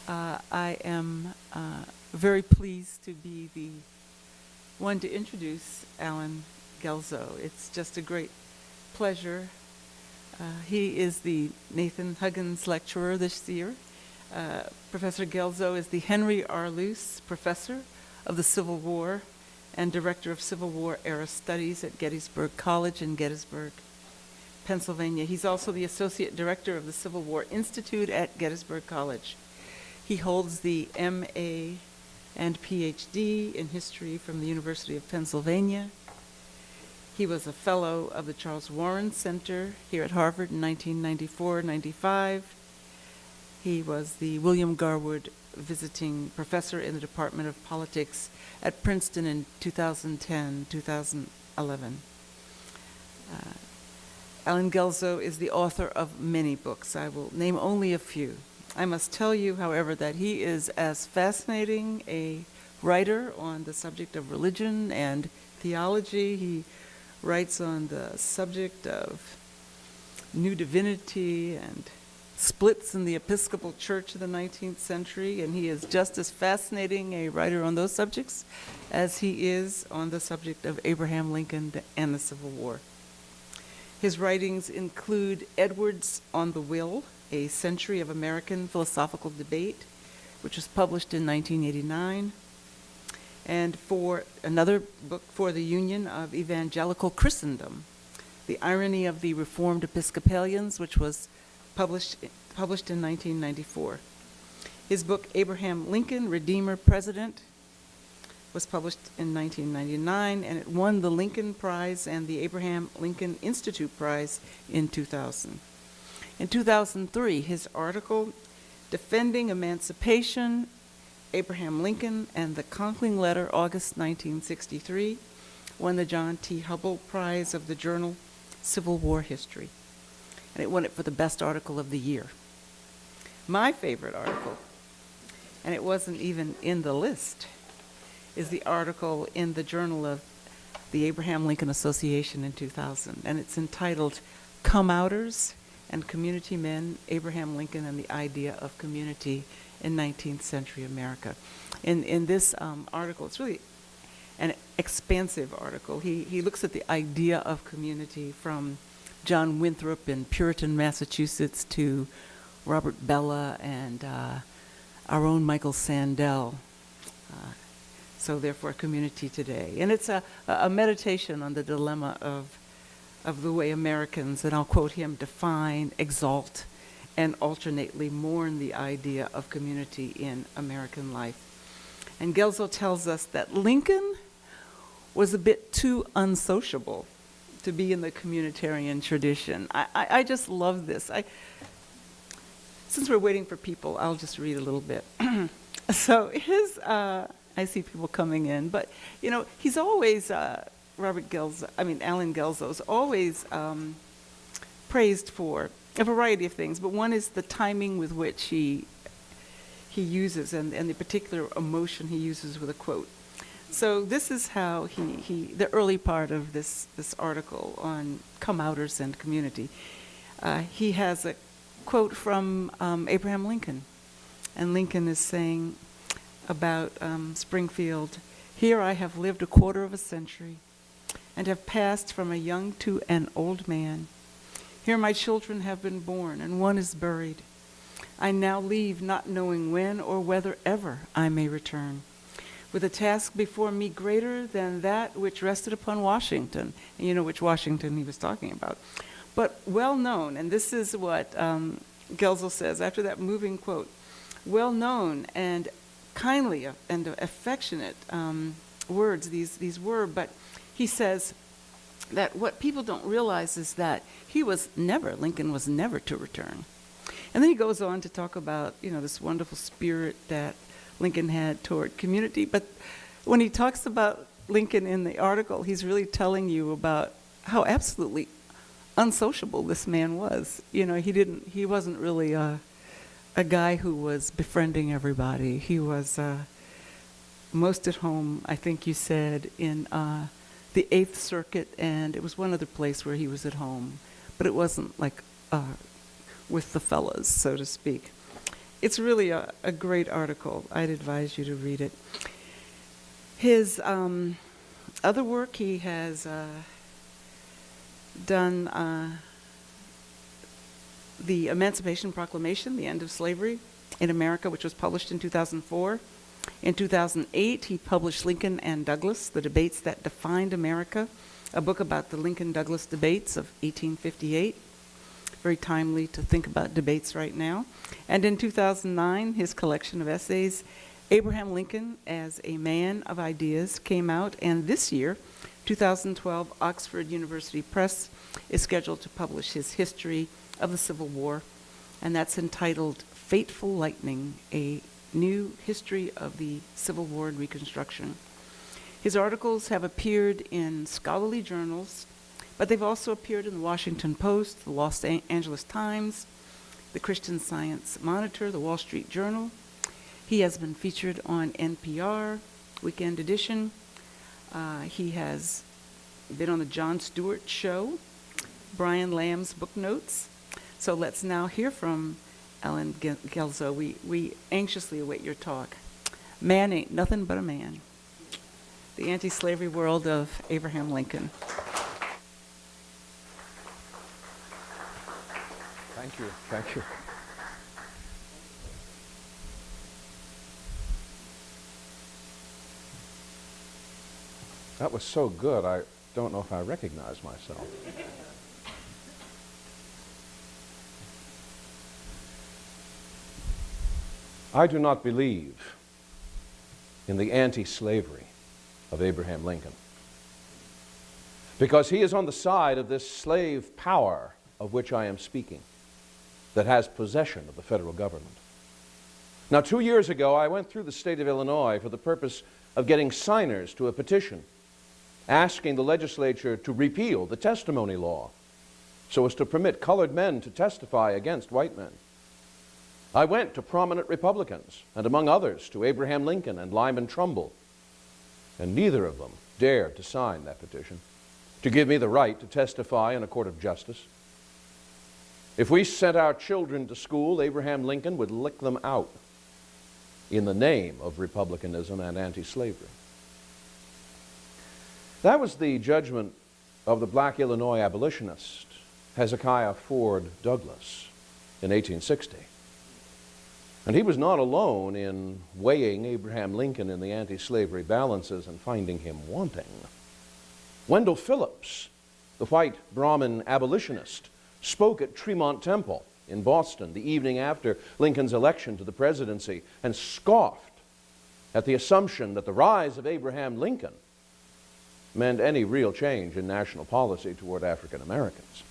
I am very pleased to be the one to introduce Alan Guelzo. It's just a great pleasure. He is the Nathan Huggins Lecturer this year. Professor Guelzo is the Henry R. Luce Professor of the Civil War and Director of Civil War Era Studies at Gettysburg College in Gettysburg, Pennsylvania. He's also the Associate Director of the Civil War Institute at Gettysburg College. He holds the M.A. and Ph.D. in history from the University of Pennsylvania. He was a fellow of the Charles Warren Center here at Harvard in 1994-95. He was the William Garwood Visiting Professor in the Department of Politics at Princeton in 2010-2011. Alan Guelzo is the author of many books. I will name only a few. I must tell you, however, that he is as fascinating a writer on the subject of religion and theology. He writes on the subject of new divinity and splits in the Episcopal Church of the 19th century, and he is just as fascinating a writer on those subjects as he is on the subject of Abraham Lincoln and the Civil War. His writings include Edwards on the Will, A Century of American Philosophical Debate, which was published in 1989, and for another book, For the Union of Evangelical Christendom, The Irony of the Reformed Episcopalians, which was published in 1994. His book, Abraham Lincoln, Redeemer President, was published in 1999, and it won the Lincoln Prize and the Abraham Lincoln Institute Prize in 2000. In 2003, his article, Defending Emancipation, Abraham Lincoln and the Conkling Letter, August 1963, won the John T. Hubble Prize of the journal Civil War History, and it won it for the best article of the year. My favorite article, and it wasn't even in the list, is the article in the Journal of the Abraham Lincoln Association in 2000, and it's entitled Come-Outers and Community Men, Abraham Lincoln and the Idea of Community in 19th Century America. In this article, it's really an expansive article. He looks at the idea of community from John Winthrop in Puritan, Massachusetts, to Robert Bella and our own Michael Sandel. So therefore, community today. And it's a meditation on the dilemma of the way Americans, and I'll quote him, define, exalt, and alternately mourn the idea of community in American life. And Guelzo tells us that Lincoln was a bit too unsociable to be in the communitarian tradition. I just love this. Since we're waiting for people, I'll just read a little bit. So I see people coming in, but he's always, Alan Guelzo's always praised for a variety of things, but one is the timing with which he uses and the particular emotion he uses with a quote. So this is how the early part of this article on come-outers and community. He has a quote from Abraham Lincoln, and Lincoln is saying about Springfield, "Here I have lived a quarter of a century and have passed from a young to an old man. Here my children have been born, and one is buried. I now leave, not knowing when or whether ever I may return, with a task before me greater than that which rested upon Washington." And you know which Washington he was talking about. But well known, and this is what Guelzo says after that moving quote, well known and kindly and affectionate words these were, but he says that what people don't realize is that Lincoln was never to return. And then he goes on to talk about, this wonderful spirit that Lincoln had toward community. But when he talks about Lincoln in the article, he's really telling you about how absolutely unsociable this man was. He wasn't really a guy who was befriending everybody. He was most at home, I think you said, in the Eighth Circuit, and it was one other place where he was at home, but it wasn't like with the fellas, so to speak. It's really a great article. I'd advise you to read it. His other work, he has done the Emancipation Proclamation, The End of Slavery in America, which was published in 2004. In 2008, he published Lincoln and Douglas, The Debates That Defined America, a book about the Lincoln-Douglas debates of 1858. Very timely to think about debates right now. And in 2009, his collection of essays, Abraham Lincoln as a Man of Ideas, came out. And this year, 2012, Oxford University Press is scheduled to publish his history of the Civil War, and that's entitled Fateful Lightning, a New History of the Civil War and Reconstruction. His articles have appeared in scholarly journals, but they've also appeared in the Washington Post, the Los Angeles Times, the Christian Science Monitor, the Wall Street Journal. He has been featured on NPR, Weekend Edition. He has been on the Jon Stewart Show, Brian Lamb's Book Notes. So let's now hear from Allen Guelzo. We anxiously await your talk. Man ain't nothing but a man. The anti-slavery world of Abraham Lincoln. Thank you. Thank you. That was so good, I don't know if I recognize myself. I do not believe in the anti-slavery of Abraham Lincoln, because he is on the side of this slave power of which I am speaking, that has possession of the federal government. Now, 2 years ago, I went through the state of Illinois for the purpose of getting signers to a petition asking the legislature to repeal the testimony law so as to permit colored men to testify against white men. I went to prominent Republicans, and among others to Abraham Lincoln and Lyman Trumbull, and neither of them dared to sign that petition to give me the right to testify in a court of justice. If we sent our children to school, Abraham Lincoln would lick them out in the name of republicanism and anti-slavery. That was the judgment of the black Illinois abolitionist Hezekiah Ford Douglass in 1860. And he was not alone in weighing Abraham Lincoln in the anti-slavery balances and finding him wanting. Wendell Phillips, the white Brahmin abolitionist, spoke at Tremont Temple in Boston the evening after Lincoln's election to the presidency and scoffed at the assumption that the rise of Abraham Lincoln meant any real change in national policy toward African Americans.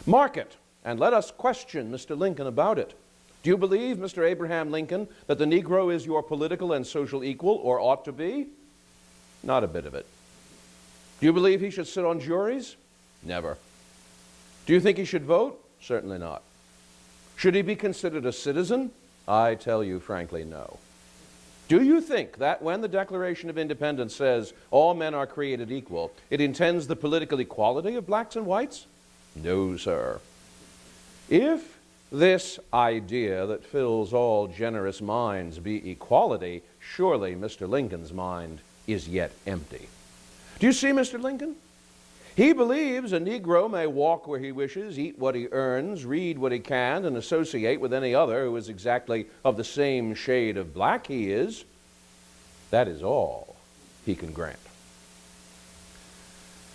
Mark it, and let us question Mr. Lincoln about it. Do you believe, Mr. Abraham Lincoln, that the Negro is your political and social equal, or ought to be? Not a bit of it. Do you believe he should sit on juries? Never. Do you think he should vote? Certainly not. Should he be considered a citizen? I tell you frankly, no. Do you think that when the Declaration of Independence says all men are created equal, it intends the political equality of blacks and whites? No, sir. If this idea that fills all generous minds be equality, surely Mr. Lincoln's mind is yet empty. Do you see Mr. Lincoln? He believes a Negro may walk where he wishes, eat what he earns, read what he can, and associate with any other who is exactly of the same shade of black he is. That is all he can grant.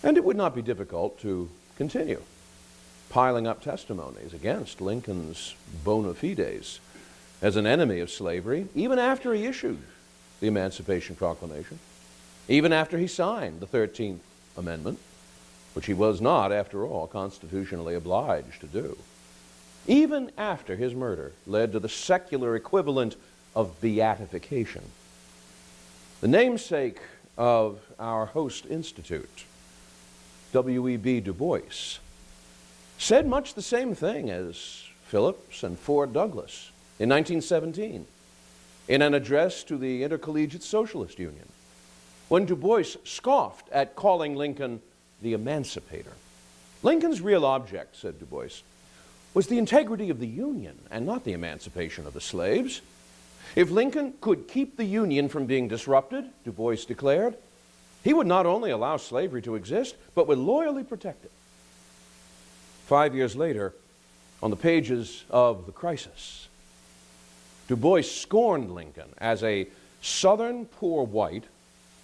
And it would not be difficult to continue piling up testimonies against Lincoln's bona fides as an enemy of slavery, even after he issued the Emancipation Proclamation, even after he signed the 13th Amendment, which he was not, after all, constitutionally obliged to do, even after his murder led to the secular equivalent of beatification. The namesake of our host institute, W.E.B. Du Bois, said much the same thing as Phillips and Ford Douglass in 1917 in an address to the Intercollegiate Socialist Union, when Du Bois scoffed at calling Lincoln the emancipator. Lincoln's real object, said Du Bois, was the integrity of the Union and not the emancipation of the slaves. If Lincoln could keep the Union from being disrupted, Du Bois declared, he would not only allow slavery to exist, but would loyally protect it. 5 years later, on the pages of The Crisis, Du Bois scorned Lincoln as a Southern poor white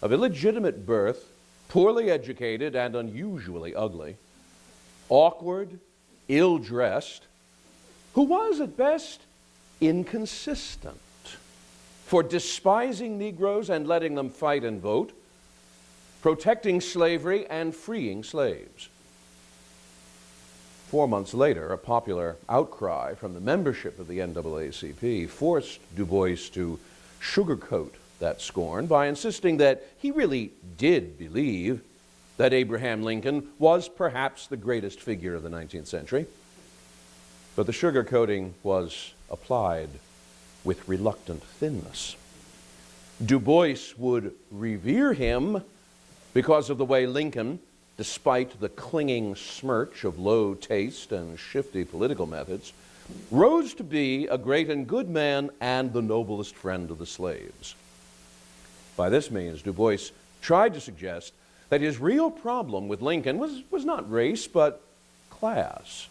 of illegitimate birth, poorly educated and unusually ugly, awkward, ill-dressed, who was at best inconsistent for despising Negroes and letting them fight and vote, protecting slavery and freeing slaves. 4 months later, a popular outcry from the membership of the NAACP forced Du Bois to sugarcoat that scorn by insisting that he really did believe that Abraham Lincoln was perhaps the greatest figure of the 19th century. But the sugarcoating was applied with reluctant thinness. Du Bois would revere him because of the way Lincoln, despite the clinging smirch of low taste and shifty political methods, rose to be a great and good man and the noblest friend of the slaves. By this means, Du Bois tried to suggest that his real problem with Lincoln was not race, but class.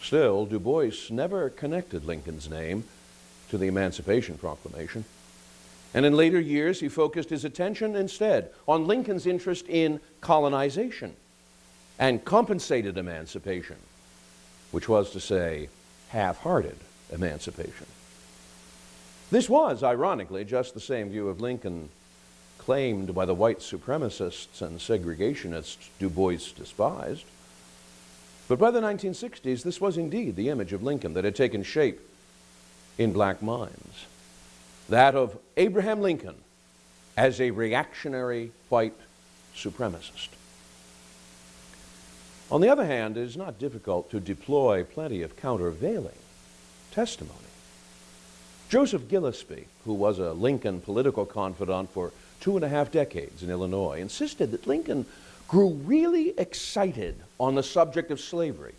Still, Du Bois never connected Lincoln's name to the Emancipation Proclamation. And in later years, he focused his attention instead on Lincoln's interest in colonization and compensated emancipation, which was to say, half-hearted emancipation. This was, ironically, just the same view of Lincoln claimed by the white supremacists and segregationists Du Bois despised. But by the 1960s, this was indeed the image of Lincoln that had taken shape in black minds. That of Abraham Lincoln as a reactionary white supremacist. On the other hand, it is not difficult to deploy plenty of countervailing testimony. Joseph Gillespie, who was a Lincoln political confidant for 2.5 decades in Illinois, insisted that Lincoln grew really excited on the subject of slavery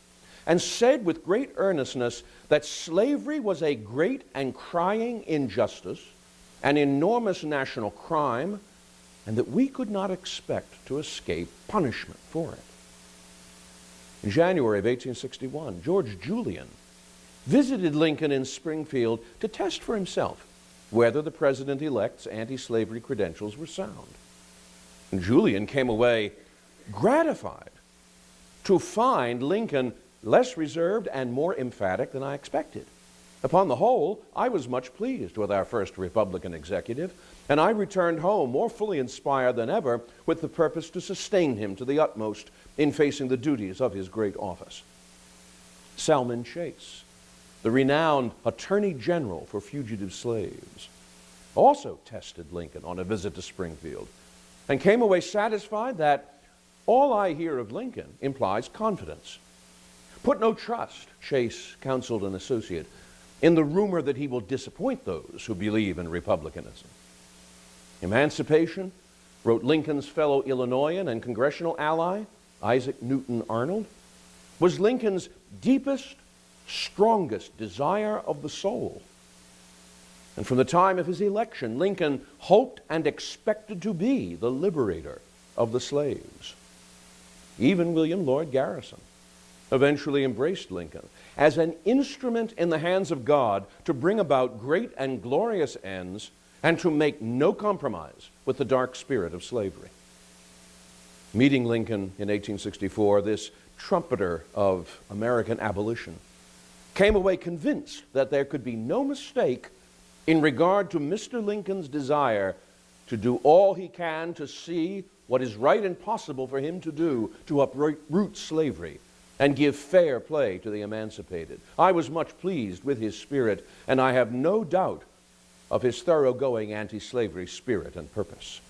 and said with great earnestness that slavery was a great and crying injustice, an enormous national crime, and that we could not expect to escape punishment for it. In January of 1861, George Julian visited Lincoln in Springfield to test for himself whether the president-elect's anti-slavery credentials were sound. And Julian came away gratified to find Lincoln less reserved and more emphatic than I expected. Upon the whole, I was much pleased with our first Republican executive, and I returned home more fully inspired than ever with the purpose to sustain him to the utmost in facing the duties of his great office. Salmon Chase, the renowned Attorney General for fugitive slaves, also tested Lincoln on a visit to Springfield and came away satisfied that all I hear of Lincoln implies confidence. Put no trust, Chase counseled an associate, in the rumor that he will disappoint those who believe in republicanism. Emancipation, wrote Lincoln's fellow Illinoisan and congressional ally, Isaac Newton Arnold, was Lincoln's deepest, strongest desire of the soul. And from the time of his election, Lincoln hoped and expected to be the liberator of the slaves. Even William Lloyd Garrison eventually embraced Lincoln as an instrument in the hands of God to bring about great and glorious ends and to make no compromise with the dark spirit of slavery. Meeting Lincoln in 1864, this trumpeter of American abolition came away convinced that there could be no mistake in regard to Mr. Lincoln's desire to do all he can to see what is right and possible for him to do to uproot slavery and give fair play to the emancipated. I was much pleased with his spirit, and I have no doubt of his thoroughgoing anti-slavery spirit and purpose.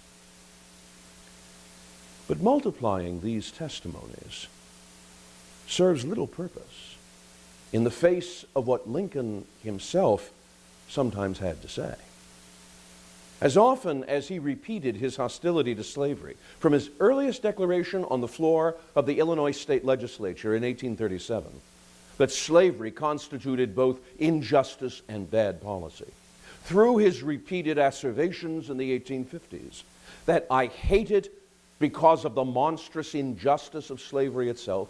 But multiplying these testimonies serves little purpose in the face of what Lincoln himself sometimes had to say. As often as he repeated his hostility to slavery, from his earliest declaration on the floor of the Illinois State Legislature in 1837 that slavery constituted both injustice and bad policy. Through his repeated asseverations in the 1850s that I hate it because of the monstrous injustice of slavery itself,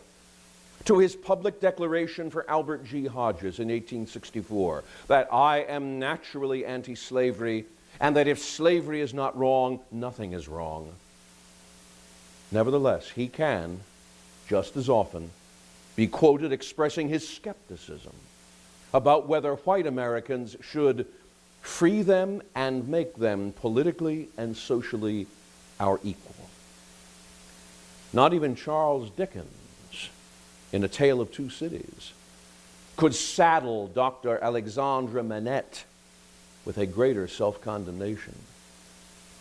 to his public declaration for Albert G. Hodges in 1864 that I am naturally anti-slavery and that if slavery is not wrong, nothing is wrong. Nevertheless, he can, just as often, be quoted expressing his skepticism about whether white Americans should free them and make them politically and socially our equal. Not even Charles Dickens, in A Tale of Two Cities, could saddle Dr. Alexandre Manette with a greater self-condemnation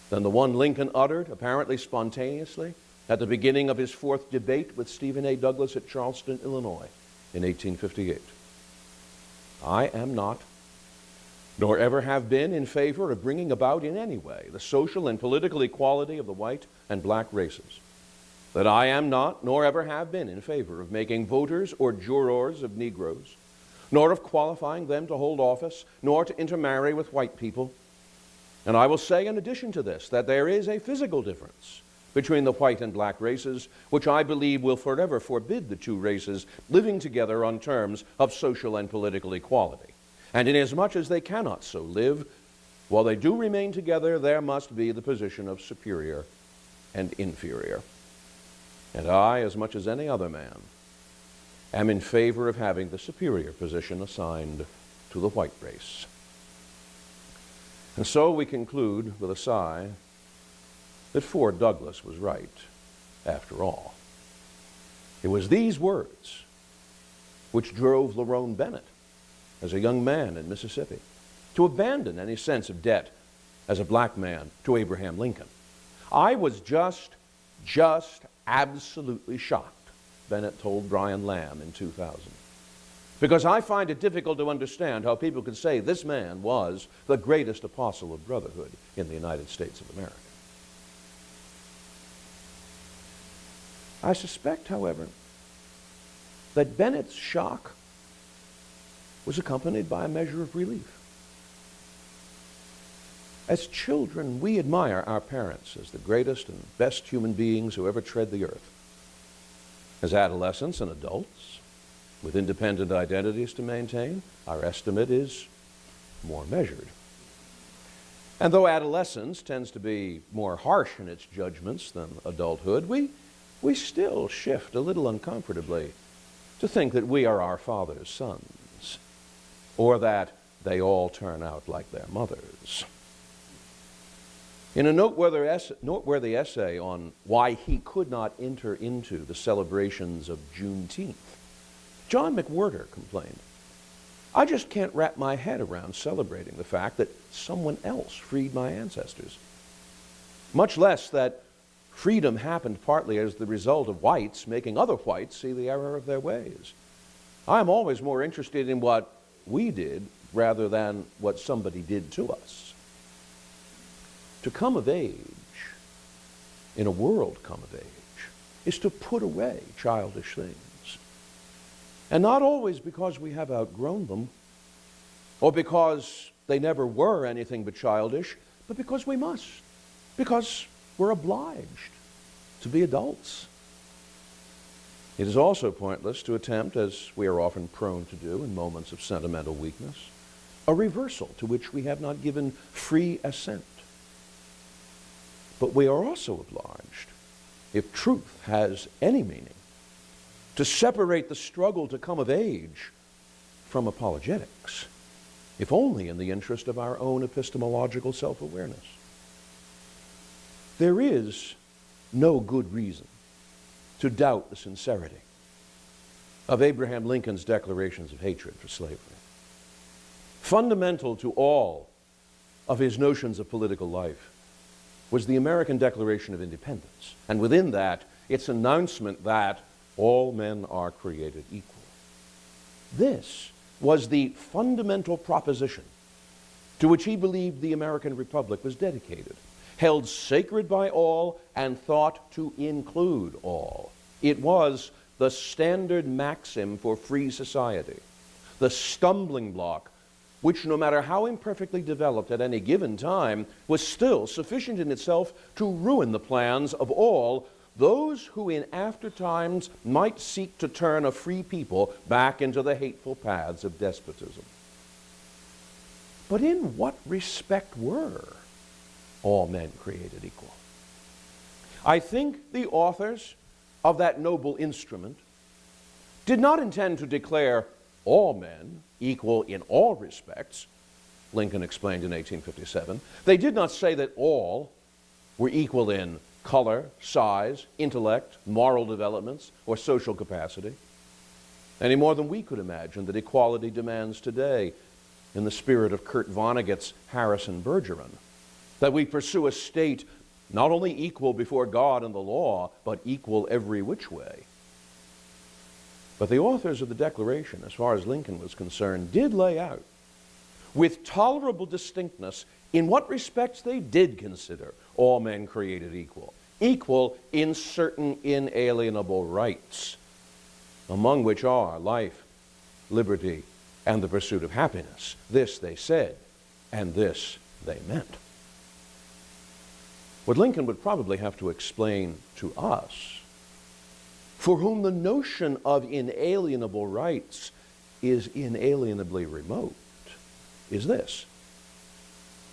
than the one Lincoln uttered, apparently spontaneously, at the beginning of his fourth debate with Stephen A. Douglas at Charleston, Illinois, in 1858. I am not, nor ever have been, in favor of bringing about in any way the social and political equality of the white and black races. That I am not, nor ever have been, in favor of making voters or jurors of Negroes, nor of qualifying them to hold office, nor to intermarry with white people. And I will say in addition to this that there is a physical difference between the white and black races, which I believe will forever forbid the two races living together on terms of social and political equality. And inasmuch as they cannot so live, while they do remain together, there must be the position of superior and inferior. And I, as much as any other man, am in favor of having the superior position assigned to the white race. And so we conclude with a sigh that Ford Douglas was right, after all. It was these words which drove Lerone Bennett, as a young man in Mississippi, to abandon any sense of debt as a black man to Abraham Lincoln. I was just absolutely shocked, Bennett told Brian Lamb in 2000, because I find it difficult to understand how people could say this man was the greatest apostle of brotherhood in the United States of America. I suspect, however, that Bennett's shock was accompanied by a measure of relief. As children, we admire our parents as the greatest and best human beings who ever tread the earth. As adolescents and adults, with independent identities to maintain, our estimate is more measured. And though adolescence tends to be more harsh in its judgments than adulthood, we still shift a little uncomfortably to think that we are our father's sons, or that they all turn out like their mothers. In a noteworthy essay on why he could not enter into the celebrations of Juneteenth, John McWhorter complained, "I just can't wrap my head around celebrating the fact that someone else freed my ancestors, much less that freedom happened partly as the result of whites making other whites see the error of their ways. I'm always more interested in what we did rather than what somebody did to us." To come of age, in a world come of age, is to put away childish things. And not always because we have outgrown them, or because they never were anything but childish, but because we must, because we're obliged to be adults. It is also pointless to attempt, as we are often prone to do in moments of sentimental weakness, a reversal to which we have not given free assent. But we are also obliged, if truth has any meaning, to separate the struggle to come of age from apologetics, if only in the interest of our own epistemological self-awareness. There is no good reason to doubt the sincerity of Abraham Lincoln's declarations of hatred for slavery. Fundamental to all of his notions of political life was the American Declaration of Independence, and within that, its announcement that all men are created equal. This was the fundamental proposition to which he believed the American Republic was dedicated, held sacred by all and thought to include all. It was the standard maxim for free society, the stumbling block which, no matter how imperfectly developed at any given time, was still sufficient in itself to ruin the plans of all those who in after times might seek to turn a free people back into the hateful paths of despotism. But in what respect were all men created equal? I think the authors of that noble instrument did not intend to declare all men equal in all respects, Lincoln explained in 1857. They did not say that all were equal in color, size, intellect, moral developments, or social capacity, any more than we could imagine that equality demands today in the spirit of Kurt Vonnegut's Harrison Bergeron, that we pursue a state not only equal before God and the law, but equal every which way. But the authors of the Declaration, as far as Lincoln was concerned, did lay out with tolerable distinctness in what respects they did consider all men created equal. Equal in certain inalienable rights, among which are life, liberty, and the pursuit of happiness. This they said, and this they meant. What Lincoln would probably have to explain to us, for whom the notion of inalienable rights is inalienably remote, is this: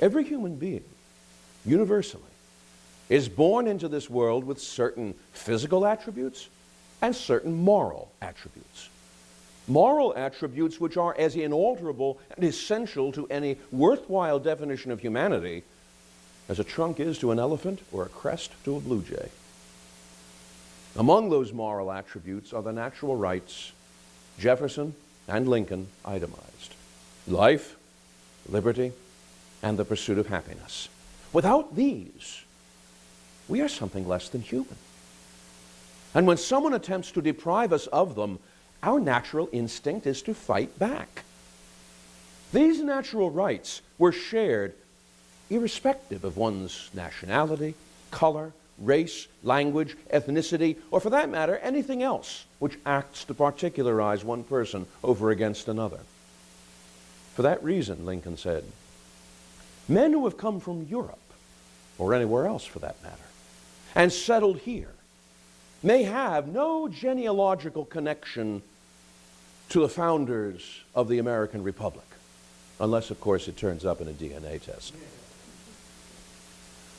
every human being, universally, is born into this world with certain physical attributes and certain moral attributes. Moral attributes which are as inalterable and essential to any worthwhile definition of humanity as a trunk is to an elephant or a crest to a blue jay. Among those moral attributes are the natural rights Jefferson and Lincoln itemized: life, liberty, and the pursuit of happiness. Without these, we are something less than human. And when someone attempts to deprive us of them, our natural instinct is to fight back. These natural rights were shared irrespective of one's nationality, color, race, language, ethnicity, or for that matter, anything else which acts to particularize one person over against another. For that reason, Lincoln said, men who have come from Europe, or anywhere else for that matter, and settled here, may have no genealogical connection to the founders of the American Republic, unless, of course, it turns up in a DNA test.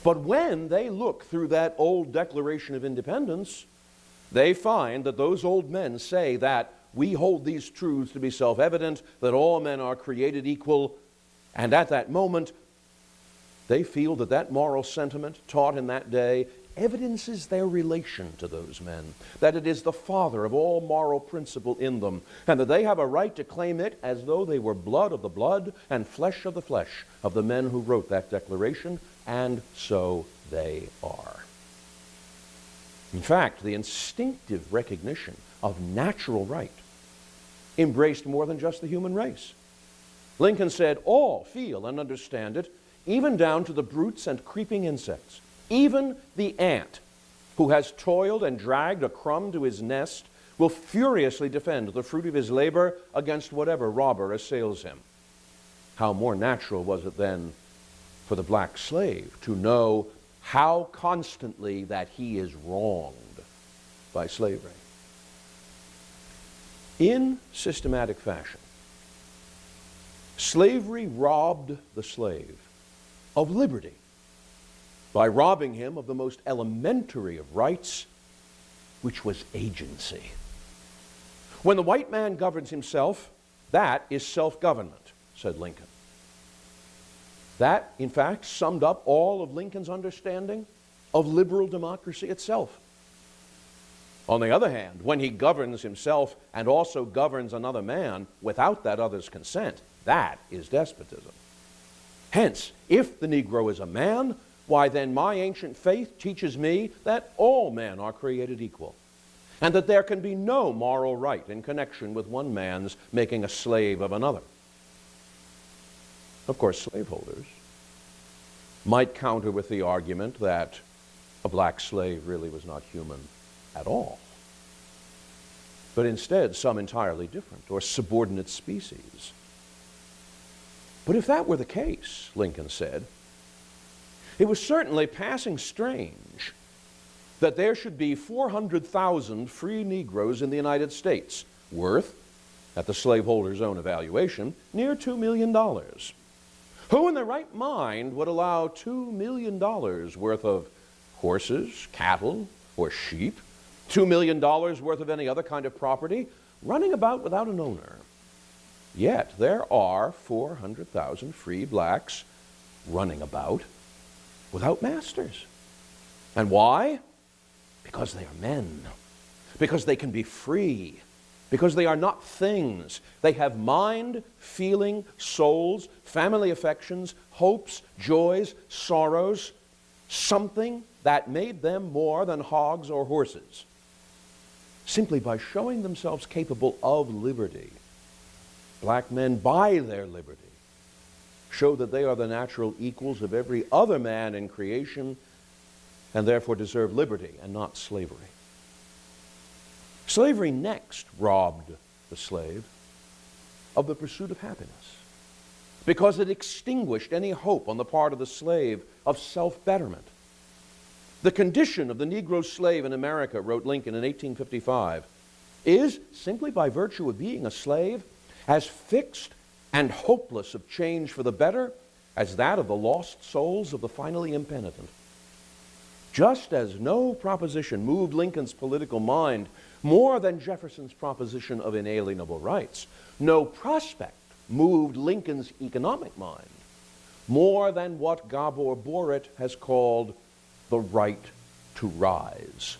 But when they look through that old Declaration of Independence, they find that those old men say that we hold these truths to be self-evident, that all men are created equal, and at that moment, they feel that that moral sentiment taught in that day evidences their relation to those men, that it is the father of all moral principle in them, and that they have a right to claim it as though they were blood of the blood and flesh of the flesh of the men who wrote that declaration, and so they are. In fact, the instinctive recognition of natural right embraced more than just the human race. Lincoln said, all feel and understand it, even down to the brutes and creeping insects. Even the ant, who has toiled and dragged a crumb to his nest, will furiously defend the fruit of his labor against whatever robber assails him. How more natural was it then for the black slave to know how constantly that he is wronged by slavery. In systematic fashion, slavery robbed the slave of liberty by robbing him of the most elementary of rights, which was agency. When the white man governs himself, that is self-government, said Lincoln. That, in fact, summed up all of Lincoln's understanding of liberal democracy itself. On the other hand, when he governs himself and also governs another man without that other's consent, that is despotism. Hence, if the Negro is a man, why then my ancient faith teaches me that all men are created equal, and that there can be no moral right in connection with one man's making a slave of another. Of course, slaveholders might counter with the argument that a black slave really was not human at all. but instead some entirely different or subordinate species. But if that were the case, Lincoln said, it was certainly passing strange that there should be 400,000 free Negroes in the United States, worth, at the slaveholder's own evaluation, near $2 million. Who in their right mind would allow $2 million worth of horses, cattle, or sheep, $2 million worth of any other kind of property, running about without an owner? Yet there are 400,000 free blacks running about without masters. And why? Because they are men. Because they can be free. Because they are not things. They have mind, feeling, souls, family affections, hopes, joys, sorrows, something that made them more than hogs or horses. Simply by showing themselves capable of liberty, black men, by their liberty, show that they are the natural equals of every other man in creation and therefore deserve liberty and not slavery. Slavery next robbed the slave of the pursuit of happiness because it extinguished any hope on the part of the slave of self-betterment. The condition of the Negro slave in America, wrote Lincoln in 1855, is, simply by virtue of being a slave, as fixed and hopeless of change for the better as that of the lost souls of the finally impenitent. Just as no proposition moved Lincoln's political mind more than Jefferson's proposition of inalienable rights, no prospect moved Lincoln's economic mind more than what Gabor Boret has called the right to rise.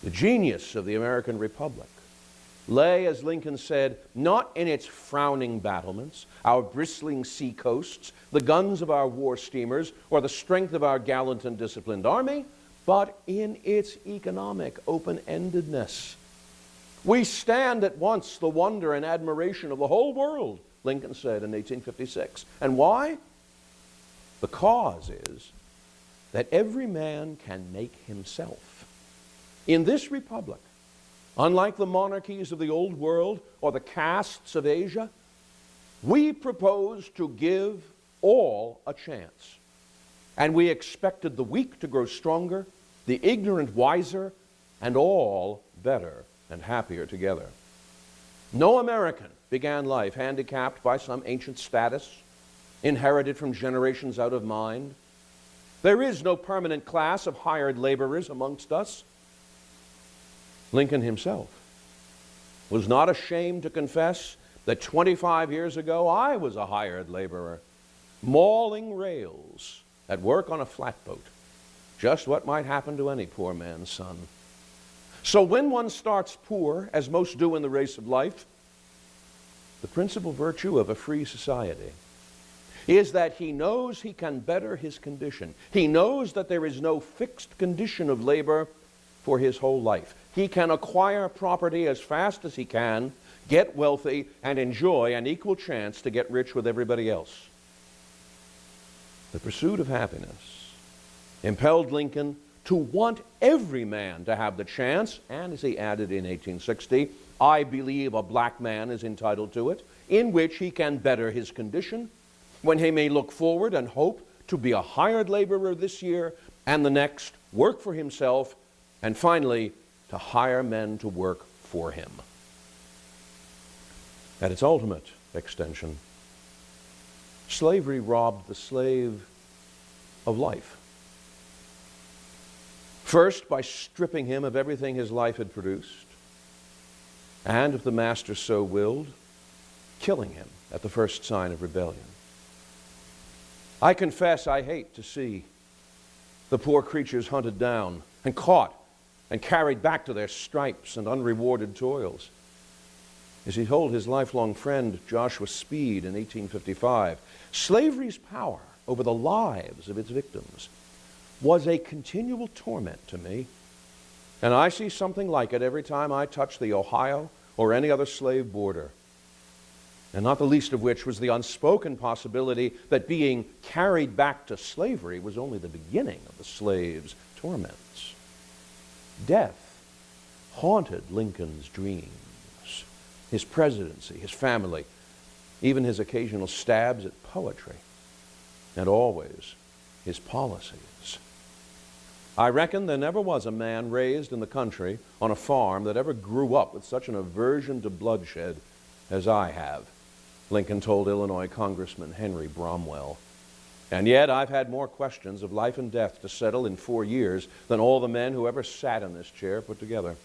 The genius of the American Republic lay, as Lincoln said, not in its frowning battlements, our bristling sea coasts, the guns of our war steamers, or the strength of our gallant and disciplined army, but in its economic open-endedness. We stand at once the wonder and admiration of the whole world, Lincoln said in 1856. And why? The cause is that every man can make himself. In this republic, unlike the monarchies of the old world or the castes of Asia, we propose to give all a chance. And we expected the weak to grow stronger, the ignorant wiser, and all better and happier together. No American began life handicapped by some ancient status, inherited from generations out of mind. There is no permanent class of hired laborers amongst us. Lincoln himself was not ashamed to confess that 25 years ago I was a hired laborer, mauling rails at work on a flatboat, just what might happen to any poor man's son. So when one starts poor, as most do in the race of life, the principal virtue of a free society is that he knows he can better his condition. He knows that there is no fixed condition of labor for his whole life. He can acquire property as fast as he can, get wealthy, and enjoy an equal chance to get rich with everybody else. The pursuit of happiness impelled Lincoln to want every man to have the chance, and as he added in 1860, I believe a black man is entitled to it, in which he can better his condition, when he may look forward and hope to be a hired laborer this year and the next, work for himself, and finally, to hire men to work for him. At its ultimate extension, slavery robbed the slave of life. First, by stripping him of everything his life had produced, and, if the master so willed, killing him at the first sign of rebellion. I confess I hate to see the poor creatures hunted down and caught and carried back to their stripes and unrewarded toils. As he told his lifelong friend Joshua Speed in 1855, slavery's power over the lives of its victims was a continual torment to me, and I see something like it every time I touch the Ohio or any other slave border, and not the least of which was the unspoken possibility that being carried back to slavery was only the beginning of the slave's torments. Death haunted Lincoln's dreams, his presidency, his family, even his occasional stabs at poetry, and always his policies. I reckon there never was a man raised in the country on a farm that ever grew up with such an aversion to bloodshed as I have, Lincoln told Illinois Congressman Henry Bromwell. And yet I've had more questions of life and death to settle in 4 years than all the men who ever sat in this chair put together.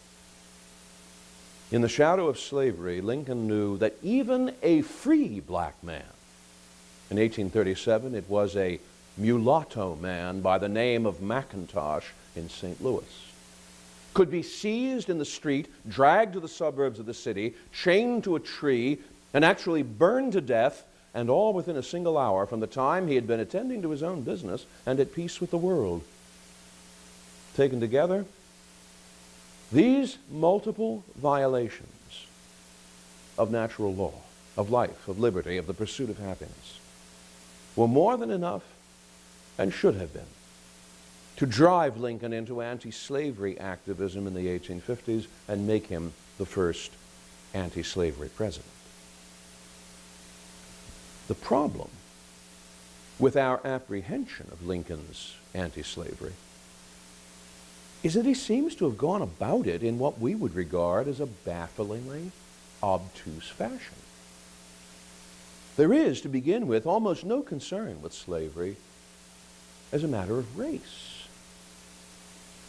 In the shadow of slavery, Lincoln knew that even a free black man, in 1837 it was a mulatto man by the name of McIntosh in St. Louis, could be seized in the street, dragged to the suburbs of the city, chained to a tree, and actually burned to death, and all within a single hour from the time he had been attending to his own business and at peace with the world. Taken together, these multiple violations of natural law, of life, of liberty, of the pursuit of happiness, were more than enough, and should have been, to drive Lincoln into anti-slavery activism in the 1850s and make him the first anti-slavery president. The problem with our apprehension of Lincoln's anti-slavery is that he seems to have gone about it in what we would regard as a bafflingly obtuse fashion. There is, to begin with, almost no concern with slavery as a matter of race.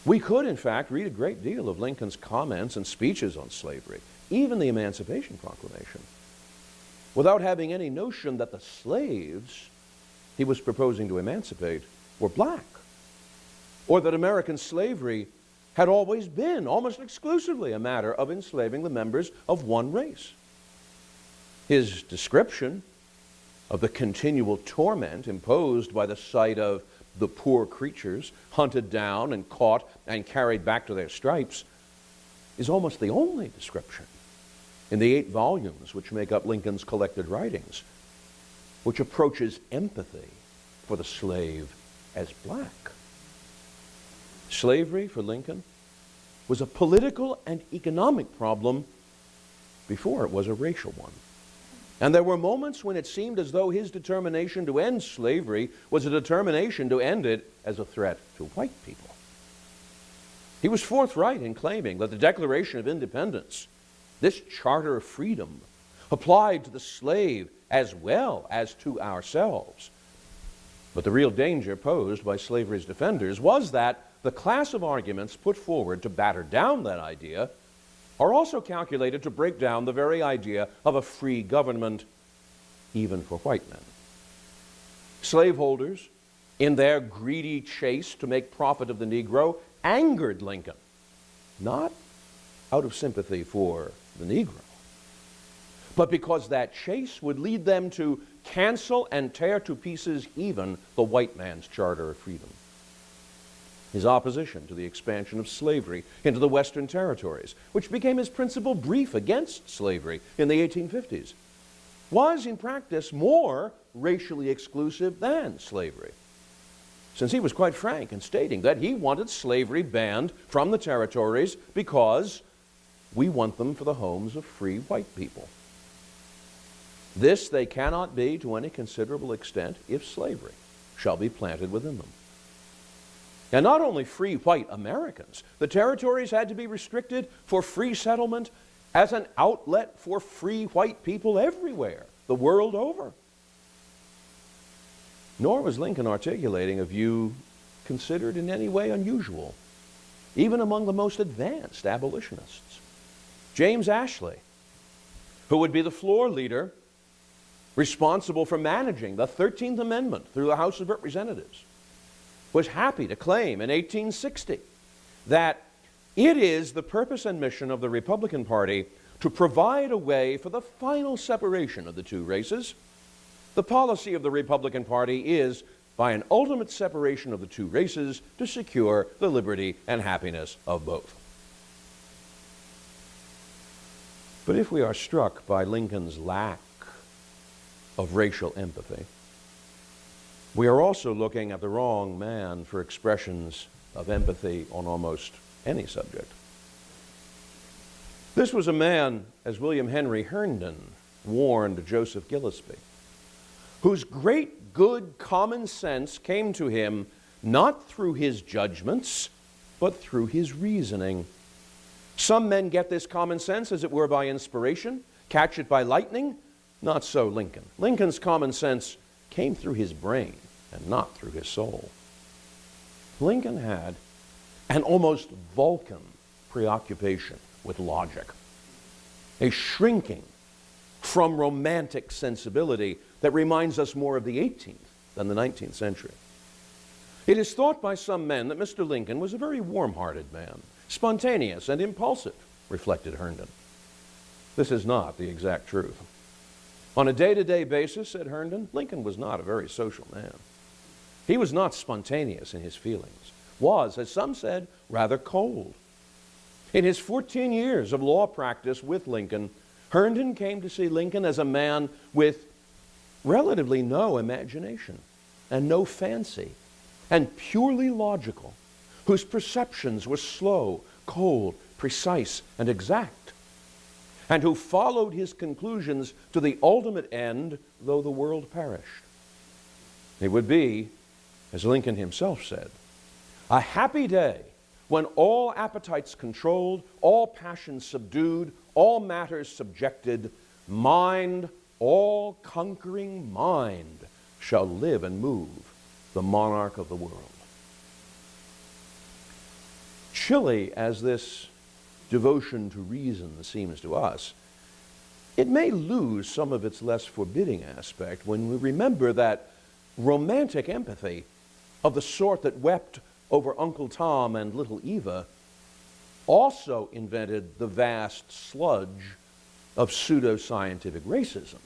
We could, in fact, read a great deal of Lincoln's comments and speeches on slavery, even the Emancipation Proclamation, without having any notion that the slaves he was proposing to emancipate were black, or that American slavery had always been, almost exclusively, a matter of enslaving the members of one race. His description of the continual torment imposed by the sight of the poor creatures hunted down and caught and carried back to their stripes is almost the only description in the 8 volumes which make up Lincoln's collected writings, which approaches empathy for the slave as black. Slavery for Lincoln was a political and economic problem before it was a racial one. And there were moments when it seemed as though his determination to end slavery was a determination to end it as a threat to white people. He was forthright in claiming that the Declaration of Independence, this charter of freedom, applied to the slave as well as to ourselves. But the real danger posed by slavery's defenders was that the class of arguments put forward to batter down that idea are also calculated to break down the very idea of a free government, even for white men. Slaveholders, in their greedy chase to make profit of the Negro, angered Lincoln, not out of sympathy for the Negro, but because that chase would lead them to cancel and tear to pieces even the white man's Charter of Freedom. His opposition to the expansion of slavery into the Western territories, which became his principal brief against slavery in the 1850s, was in practice more racially exclusive than slavery, since he was quite frank in stating that he wanted slavery banned from the territories because we want them for the homes of free white people. This they cannot be to any considerable extent if slavery shall be planted within them. And not only free white Americans, the territories had to be restricted for free settlement as an outlet for free white people everywhere, the world over. Nor was Lincoln articulating a view considered in any way unusual, even among the most advanced abolitionists. James Ashley, who would be the floor leader responsible for managing the 13th Amendment through the House of Representatives, was happy to claim in 1860 that it is the purpose and mission of the Republican Party to provide a way for the final separation of the two races. The policy of the Republican Party is, by an ultimate separation of the two races, to secure the liberty and happiness of both. But if we are struck by Lincoln's lack of racial empathy, we are also looking at the wrong man for expressions of empathy on almost any subject. This was a man, as William Henry Herndon warned Joseph Gillespie, whose great good common sense came to him not through his judgments, but through his reasoning. Some men get this common sense, as it were, by inspiration, catch it by lightning. Not so Lincoln. Lincoln's common sense came through his brain and not through his soul. Lincoln had an almost Vulcan preoccupation with logic, a shrinking from romantic sensibility that reminds us more of the 18th than the 19th century. It is thought by some men that Mr. Lincoln was a very warm-hearted man, spontaneous and impulsive, reflected Herndon. This is not the exact truth. On a day-to-day basis, said Herndon, Lincoln was not a very social man. He was not spontaneous in his feelings, was, as some said, rather cold. In his 14 years of law practice with Lincoln, Herndon came to see Lincoln as a man with relatively no imagination and no fancy, and purely logical, whose perceptions were slow, cold, precise, and exact, and who followed his conclusions to the ultimate end, though the world perished. It would be, as Lincoln himself said, a happy day when all appetites controlled, all passions subdued, all matters subjected, mind, all conquering mind, shall live and move, the monarch of the world. Chilly as this devotion to reason seems to us, it may lose some of its less forbidding aspect when we remember that romantic empathy of the sort that wept over Uncle Tom and little Eva also invented the vast sludge of pseudo-scientific racism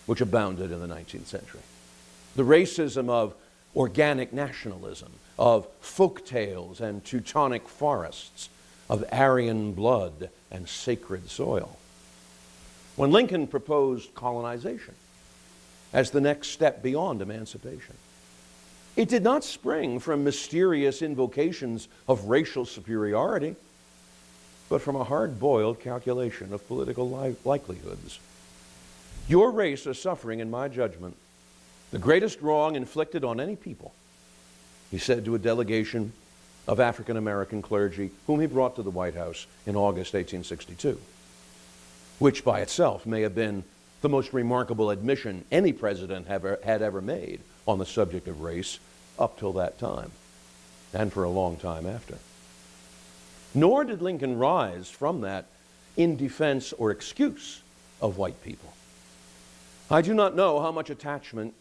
which abounded in the 19th century. The racism of organic nationalism, of folk tales and Teutonic forests, of Aryan blood and sacred soil. When Lincoln proposed colonization as the next step beyond emancipation, it did not spring from mysterious invocations of racial superiority, but from a hard-boiled calculation of political likelihoods. Your race is suffering, in my judgment, the greatest wrong inflicted on any people, he said to a delegation of African-American clergy whom he brought to the White House in August 1862, which by itself may have been the most remarkable admission any president had ever made on the subject of race up till that time, and for a long time after. Nor did Lincoln rise from that in defense or excuse of white people. I do not know how much attachment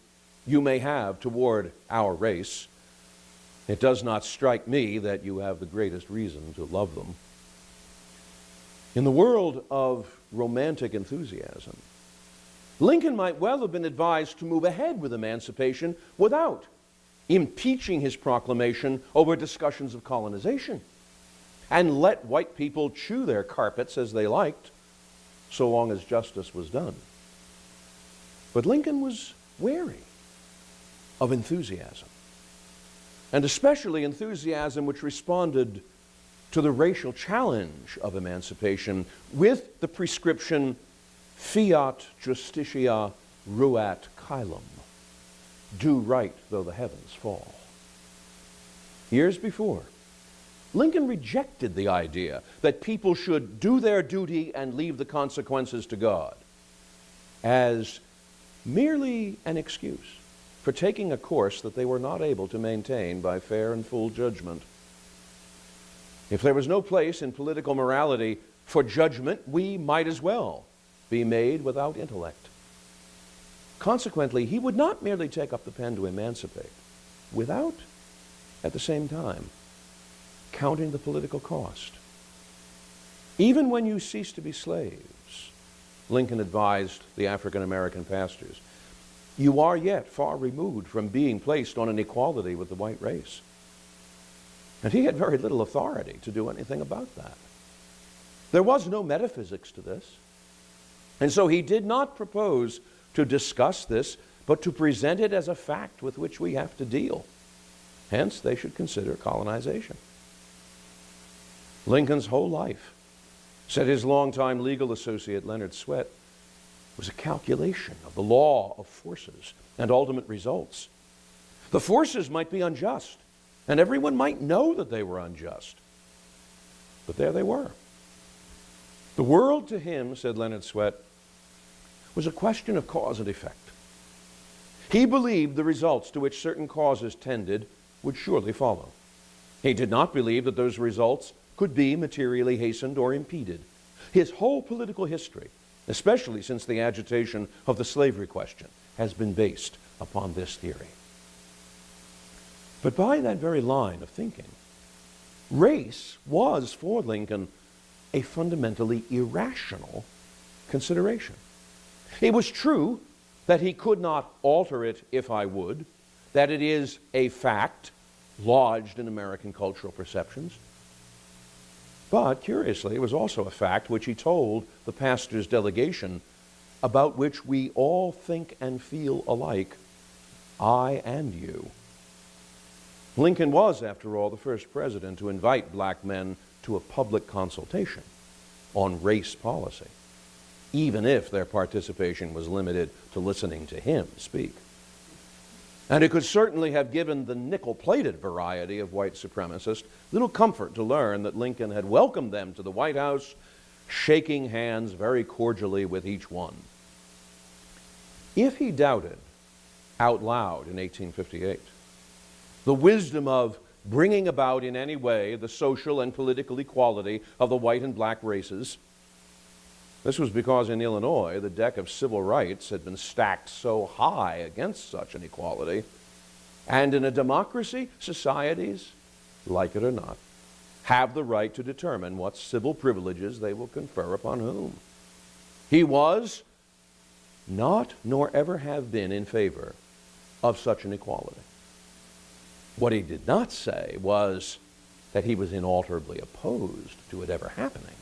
you may have toward our race. It does not strike me that you have the greatest reason to love them. In the world of romantic enthusiasm, Lincoln might well have been advised to move ahead with emancipation without impeaching his proclamation over discussions of colonization, and let white people chew their carpets as they liked, so long as justice was done. But Lincoln was wary of enthusiasm, and especially enthusiasm which responded to the racial challenge of emancipation with the prescription fiat justitia ruat caelum, do right though the heavens fall. Years before, Lincoln rejected the idea that people should do their duty and leave the consequences to God as merely an excuse for taking a course that they were not able to maintain by fair and full judgment. If there was no place in political morality for judgment, we might as well be made without intellect. Consequently, he would not merely take up the pen to emancipate without, at the same time, counting the political cost. Even when you cease to be slaves, Lincoln advised the African-American pastors, you are yet far removed from being placed on an equality with the white race. And he had very little authority to do anything about that. There was no metaphysics to this. And so he did not propose to discuss this, but to present it as a fact with which we have to deal. Hence, they should consider colonization. Lincoln's whole life said his longtime legal associate Leonard Swett, was a calculation of the law of forces and ultimate results. The forces might be unjust, and everyone might know that they were unjust. But there they were. The world to him, said Leonard Swett, was a question of cause and effect. He believed the results to which certain causes tended would surely follow. He did not believe that those results could be materially hastened or impeded. His whole political history, especially since the agitation of the slavery question, has been based upon this theory. But by that very line of thinking, race was for Lincoln a fundamentally irrational consideration. It was true that he could not alter it if I would, that it is a fact lodged in American cultural perceptions. But, curiously, it was also a fact which he told the pastor's delegation, about which we all think and feel alike, I and you. Lincoln was, after all, the first president to invite black men to a public consultation on race policy, even if their participation was limited to listening to him speak. And it could certainly have given the nickel-plated variety of white supremacists little comfort to learn that Lincoln had welcomed them to the White House, shaking hands very cordially with each one. If he doubted out loud in 1858 the wisdom of bringing about in any way the social and political equality of the white and black races, this was because in Illinois the deck of civil rights had been stacked so high against such an equality, and in a democracy, societies, like it or not, have the right to determine what civil privileges they will confer upon whom. He was not, nor ever have been, in favor of such an equality. What he did not say was that he was inalterably opposed to it ever happening.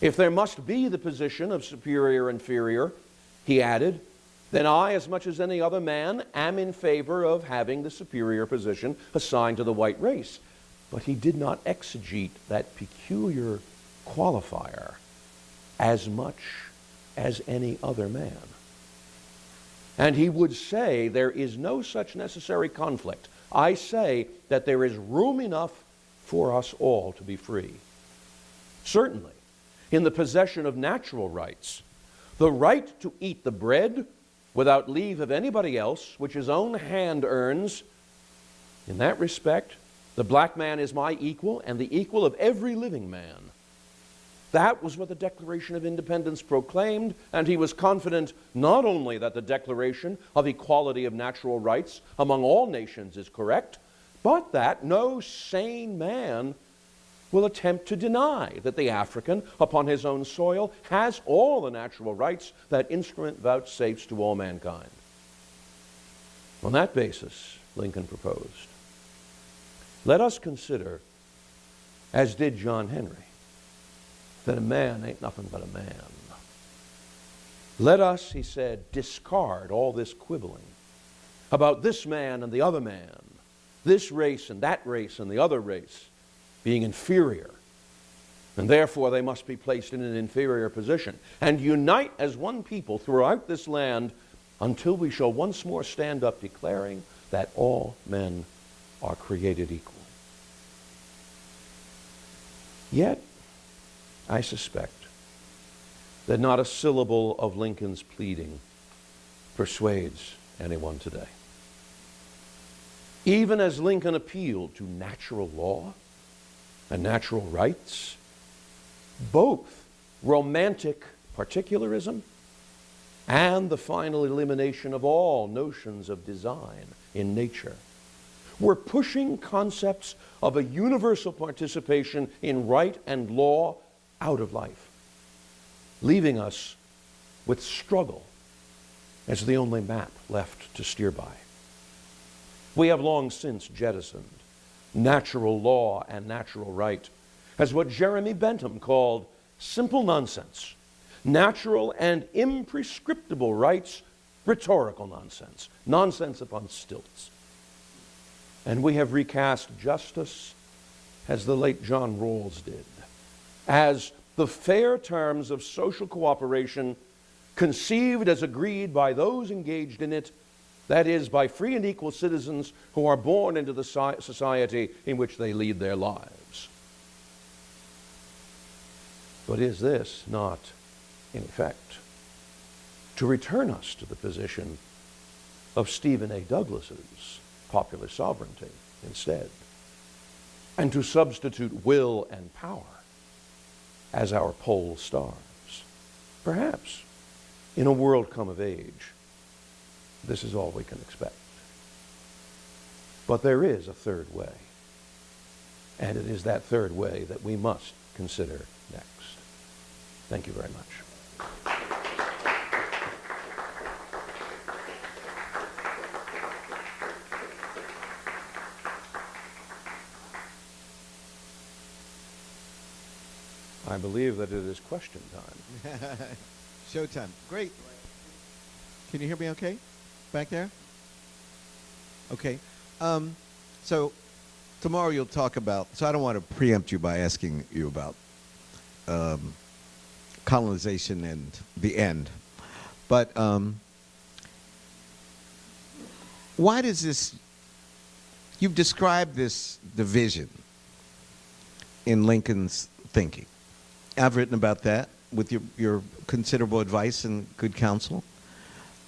If there must be the position of superior-inferior, he added, then I, as much as any other man, am in favor of having the superior position assigned to the white race. But he did not exegete that peculiar qualifier as much as any other man. And he would say there is no such necessary conflict. I say that there is room enough for us all to be free. Certainly, in the possession of natural rights, the right to eat the bread without leave of anybody else, which his own hand earns, in that respect, the black man is my equal and the equal of every living man. That was what the Declaration of Independence proclaimed, and he was confident not only that the Declaration of Equality of Natural Rights among all nations is correct, but that no sane man will attempt to deny that the African, upon his own soil, has all the natural rights that instrument vouchsafes to all mankind. On that basis, Lincoln proposed, let us consider, as did John Henry, that a man ain't nothing but a man. Let us, he said, discard all this quibbling about this man and the other man, this race and that race and the other race being inferior, and therefore they must be placed in an inferior position, and unite as one people throughout this land until we shall once more stand up declaring that all men are created equal. Yet, I suspect that not a syllable of Lincoln's pleading persuades anyone today. Even as Lincoln appealed to natural law and natural rights, both romantic particularism and the final elimination of all notions of design in nature were pushing concepts of a universal participation in right and law out of life, leaving us with struggle as the only map left to steer by. We have long since jettisoned natural law and natural right as what Jeremy Bentham called simple nonsense, natural and imprescriptible rights, rhetorical nonsense, nonsense upon stilts. And we have recast justice as the late John Rawls did, as the fair terms of social cooperation conceived as agreed by those engaged in it, that is, by free and equal citizens who are born into the society in which they lead their lives. But is this not, in effect, to return us to the position of Stephen A. Douglas's popular sovereignty instead, and to substitute will and power as our pole stars? Perhaps, in a world come of age, this is all we can expect. But there is a third way, and it is that third way that we must consider next. Thank you very much. I believe that it is question time. Showtime. Great. Can you hear me okay? Back there? Okay. So tomorrow you'll talk about, so I don't want to preempt you by asking you about colonization and the end. But why does this, you've described this division in Lincoln's thinking. I've written about that with your considerable advice and good counsel,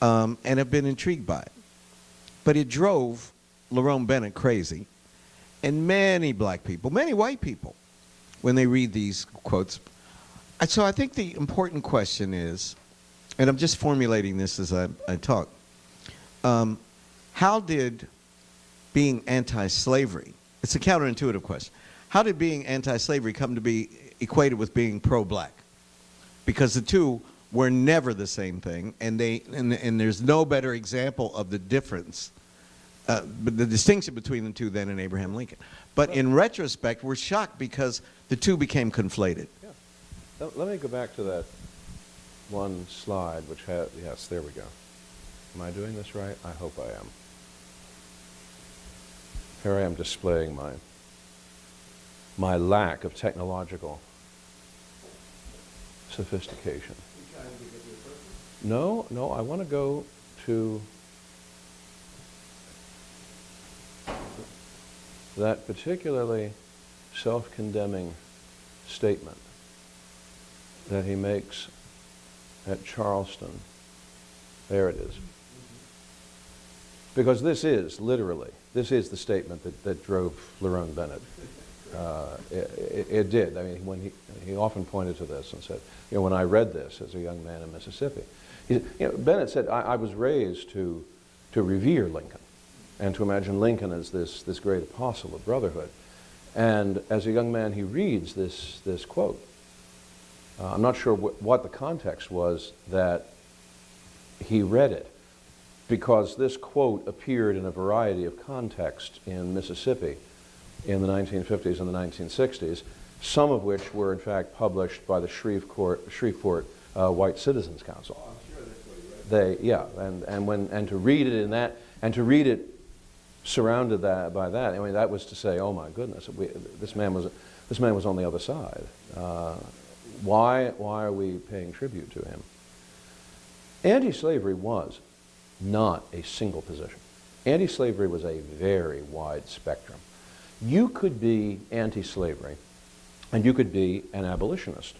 and have been intrigued by it. But it drove Lerone Bennett crazy, and many black people, many white people, when they read these quotes. So I think the important question is, and I'm just formulating this as I talk, how did being anti-slavery, it's a counterintuitive question, how did being anti-slavery come to be equated with being pro-black? Because the two were never the same thing, and there's no better example of the difference, the distinction between the two than in Abraham Lincoln. But in retrospect, we're shocked because the two became conflated. Yeah. Let me go back to that one slide, which had, yes, there we go. Am I doing this right? I hope I am. Here I am displaying my lack of technological sophistication. No, I want to go to that particularly self-condemning statement that he makes at Charleston. There it is. Because this is the statement that drove Lerone Bennett. It did. I mean, when he often pointed to this and said, you know, when I read this as a young man in Mississippi, Bennett said, I was raised to revere Lincoln and to imagine Lincoln as this great apostle of brotherhood. And as a young man, he reads this quote. I'm not sure what the context was that he read it, because this quote appeared in a variety of contexts in Mississippi in the 1950s and the 1960s, some of which were in fact published by the Shreveport White Citizens Council. Oh, I'm sure that's what you read. And to read it in that, and to read it surrounded by that, I mean, that was to say, oh my goodness, this man was on the other side. Why are we paying tribute to him? Anti-slavery was not a single position. Anti-slavery was a very wide spectrum. You could be anti-slavery, and you could be an abolitionist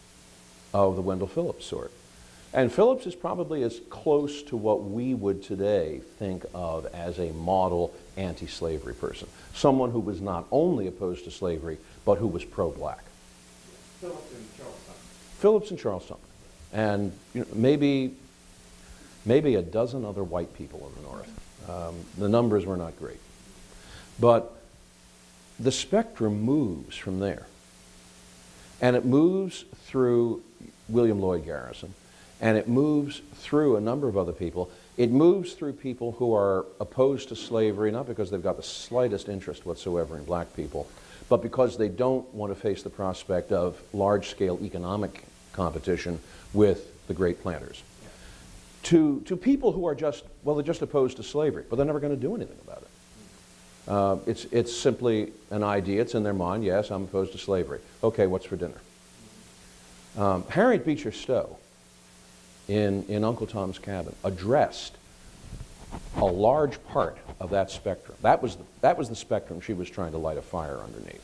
of the Wendell Phillips sort. And Phillips is probably as close to what we would today think of as a model anti-slavery person. Someone who was not only opposed to slavery, but who was pro-black. Phillips and Charleston. Phillips and Charleston. And maybe a dozen other white people in the North. The numbers were not great. But the spectrum moves from there. And it moves through William Lloyd Garrison, and it moves through a number of other people. It moves through people who are opposed to slavery, not because they've got the slightest interest whatsoever in black people, but because they don't want to face the prospect of large-scale economic competition with the great planters. To people who are they're just opposed to slavery, but they're never going to do anything about it. It's simply an idea. It's in their mind. Yes, I'm opposed to slavery. Okay, what's for dinner? Harriet Beecher Stowe in Uncle Tom's Cabin addressed a large part of that spectrum. That was the spectrum she was trying to light a fire underneath.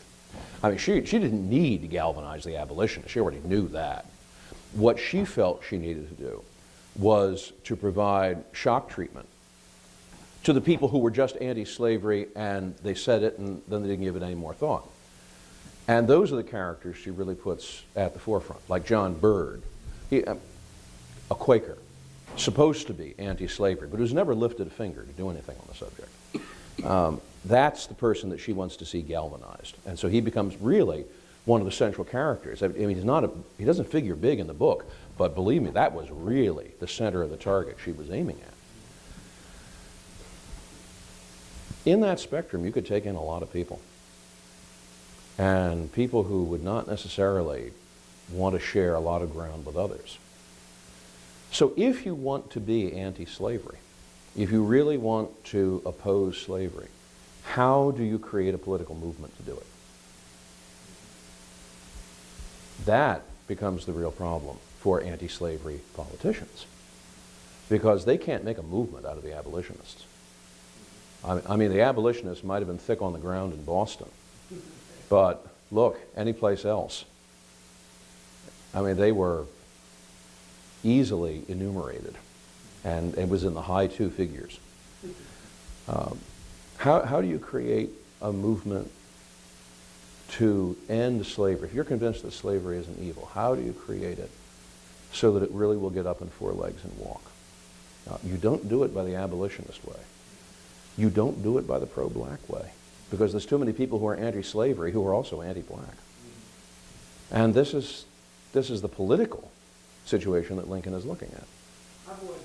I mean, she didn't need to galvanize the abolitionists. She already knew that. What she felt she needed to do was to provide shock treatment to the people who were just anti-slavery and they said it and then they didn't give it any more thought. And those are the characters she really puts at the forefront, like John Bird, a Quaker, supposed to be anti-slavery, but who's never lifted a finger to do anything on the subject. That's the person that she wants to see galvanized. And so he becomes really one of the central characters. I mean, he doesn't figure big in the book, but believe me, that was really the center of the target she was aiming at. In that spectrum, you could take in a lot of people. And people who would not necessarily want to share a lot of ground with others. So if you want to be anti-slavery, if you really want to oppose slavery, how do you create a political movement to do it? That becomes the real problem for anti-slavery politicians, because they can't make a movement out of the abolitionists. I mean, the abolitionists might have been thick on the ground in Boston, but look, any place else, I mean, they were easily enumerated, and it was in the high two figures. How do you create a movement to end slavery? If you're convinced that slavery is an evil, how do you create it so that it really will get up on four legs and walk? You don't do it by the abolitionist way. You don't do it by the pro-black way, because there's too many people who are anti-slavery who are also anti-black. And this is the political situation that Lincoln is looking at. I've wondered,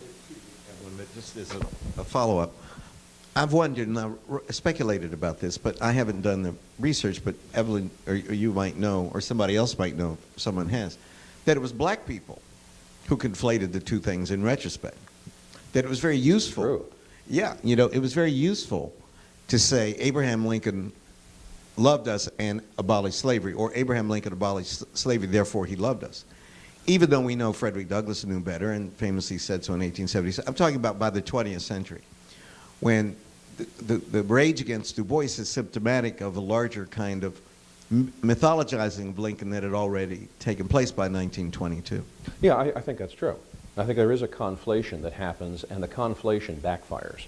Evelyn, but just as a follow-up, I've wondered, and I speculated about this, but I haven't done the research, but Evelyn, or you might know, or somebody else might know, if someone has, that it was black people who conflated the two things in retrospect. That it was very useful. True. Yeah, you know, it was very useful to say Abraham Lincoln loved us and abolished slavery, or Abraham Lincoln abolished slavery, therefore he loved us. Even though we know Frederick Douglass knew better and famously said so in 1876. I'm talking about by the 20th century, when the rage against Du Bois is symptomatic of a larger kind of mythologizing of Lincoln that had already taken place by 1922. Yeah, I think that's true. I think there is a conflation that happens, and the conflation backfires.